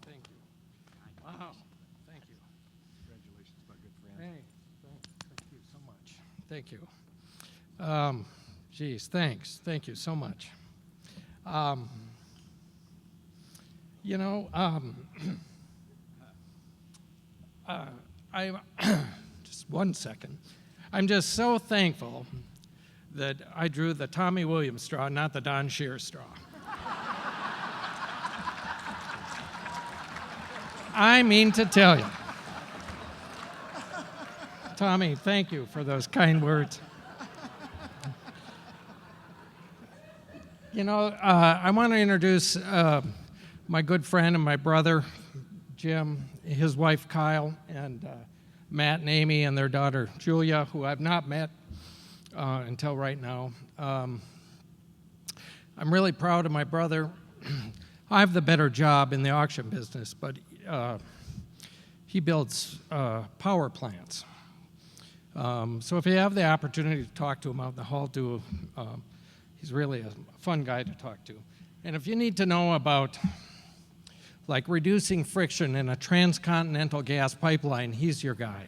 [SPEAKER 7] Thank you. Wow. Thank you.
[SPEAKER 3] Congratulations, my good friend.
[SPEAKER 7] Hey, thank you so much. Thank you. Geez, thanks. Thank you so much. I just 1 second. I'm just so thankful that I drew the Tommy Williams straw, not the Don Shear straw. I mean to tell you. Tommy, thank you for those kind words. I want to introduce my good friend and my brother, Jim, his wife, Kyle, and Matt and Amy and their daughter, Julia, who I've not met until right now. I'm really proud of my brother. I have the better job in the auction business, but he builds power plants. So if you have the opportunity to talk to him out in the hall, he's really a fun guy to talk to. And if you need to know about like reducing friction in a transcontinental gas pipeline, he's your guy.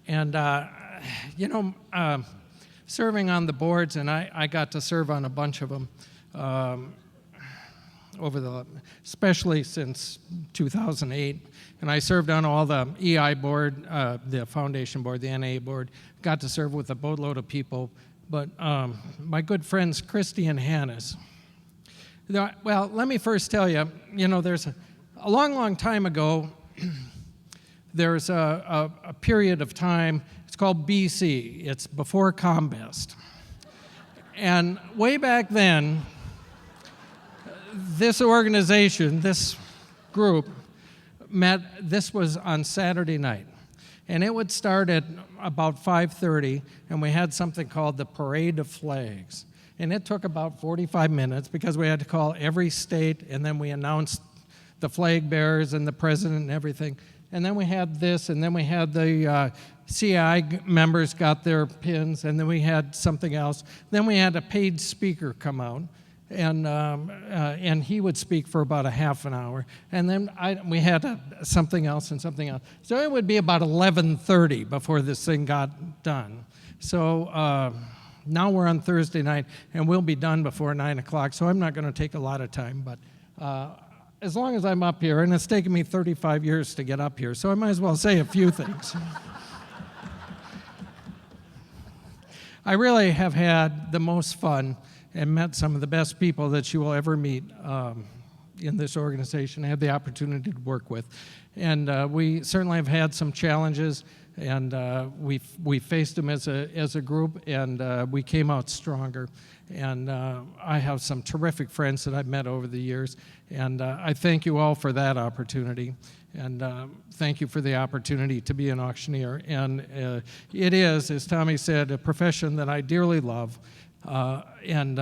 [SPEAKER 7] And, serving on the boards, and I got to serve on a bunch of them, especially since 2008. And I served on all the EI board, the foundation board, the NA board, got to serve with a boatload of people. But my good friends, Christy and Hannes, well, let me first tell you, there's a long time ago, there's a period of time, it's called BC, it's before ComBest. And way back then, this organization, this group, this was on Saturday night. And it would start at about 5:30, and we had something called the Parade of Flags. And it took about 45 minutes because we had to call every state, and then we announced the flag bearers and the president and everything.
[SPEAKER 14] and then we had this, and then we had the CI members got their pins, and then we had something else. Then we had a paid speaker come out, and he would speak for about a half an hour, and then we had something else and something else. So it would be about 11:30 before this thing got done. So now we're on Thursday night, and we'll be done before 9 o'clock, so I'm not going to take a lot of time, but as long as I'm up here, and it's taken me 35 years to get up here, so I might as well say a few things. I really have had the most fun and met some of the best people that you will ever meet in this organization. I had the opportunity to work with. And we certainly have had some challenges, and we faced them as a group, and we came out stronger. And I have some terrific friends that I've met over the years, and I thank you all for that opportunity. And thank you for the opportunity to be an auctioneer. And it is, as Tommy said, a profession that I dearly love, and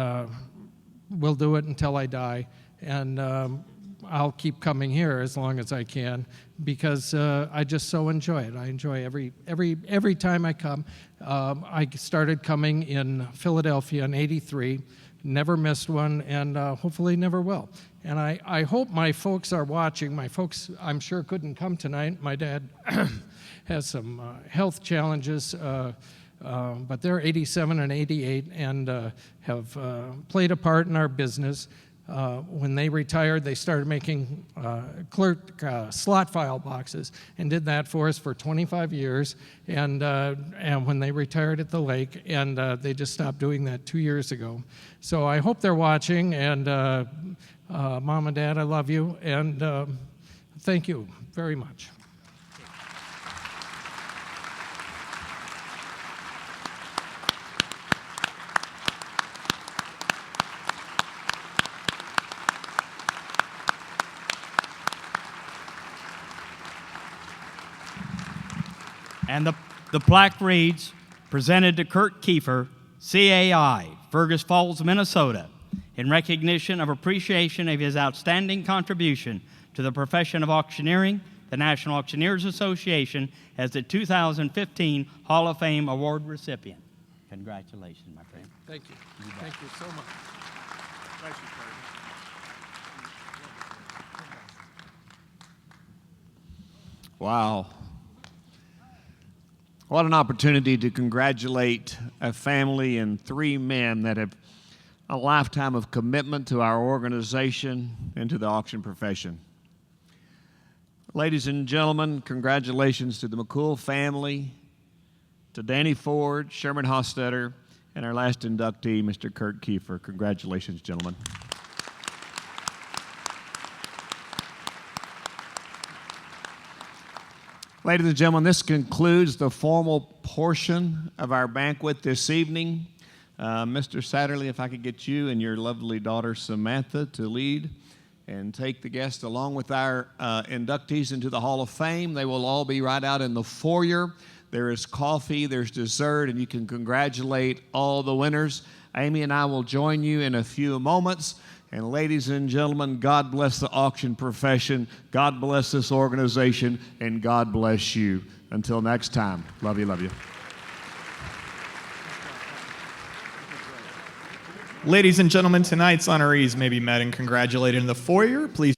[SPEAKER 14] will do it until I die. And I'll keep coming here as long as I can, because I just so enjoy it. I enjoy every time I come. I started coming in Philadelphia in '83, never missed one, and hopefully never will. And I hope my folks are watching. My folks, I'm sure, couldn't come tonight. My dad has some health challenges, but they're 87 and 88 and have played a part in our business. When they retired, they started making slot file boxes and did that for us for 25 years. And when they retired at the lake, and they just stopped doing that 2 years ago. So I hope they're watching, and Mom and Dad, I love you, and thank you very much.
[SPEAKER 13] And the plaque reads, presented to Kurt Kefir, CAI, Fergus Falls, Minnesota, in recognition of appreciation of his outstanding contribution to the profession of auctioneering. The National Auctioneers Association as the 2015 Hall of Fame Award recipient. Congratulations, my friend.
[SPEAKER 14] Thank you. Thank you so much.
[SPEAKER 3] Thank you, Kurt. Wow. What an opportunity to congratulate a family and 3 men that have a lifetime of commitment to our organization and to the auction profession. Ladies and gentlemen, congratulations to the McCool family, to Danny Ford, Sherman Hosted, and our last inductee, Mr. Kurt Kefir. Congratulations, gentlemen. Ladies and gentlemen, this concludes the formal portion of our banquet this evening. Mr. Satterley, if I could get you and your lovely daughter Samantha to lead and take the guests along with our inductees into the Hall of Fame. They will all be right out in the foyer. There is coffee, there's dessert, and you can congratulate all the winners. Amy and I will join you in a few moments. And ladies and gentlemen, God bless the auction profession, God bless this organization, and God bless you. Until next time, love you, love you.
[SPEAKER 15] Ladies and gentlemen, tonight's honorees may be met and congratulated in the foyer. Please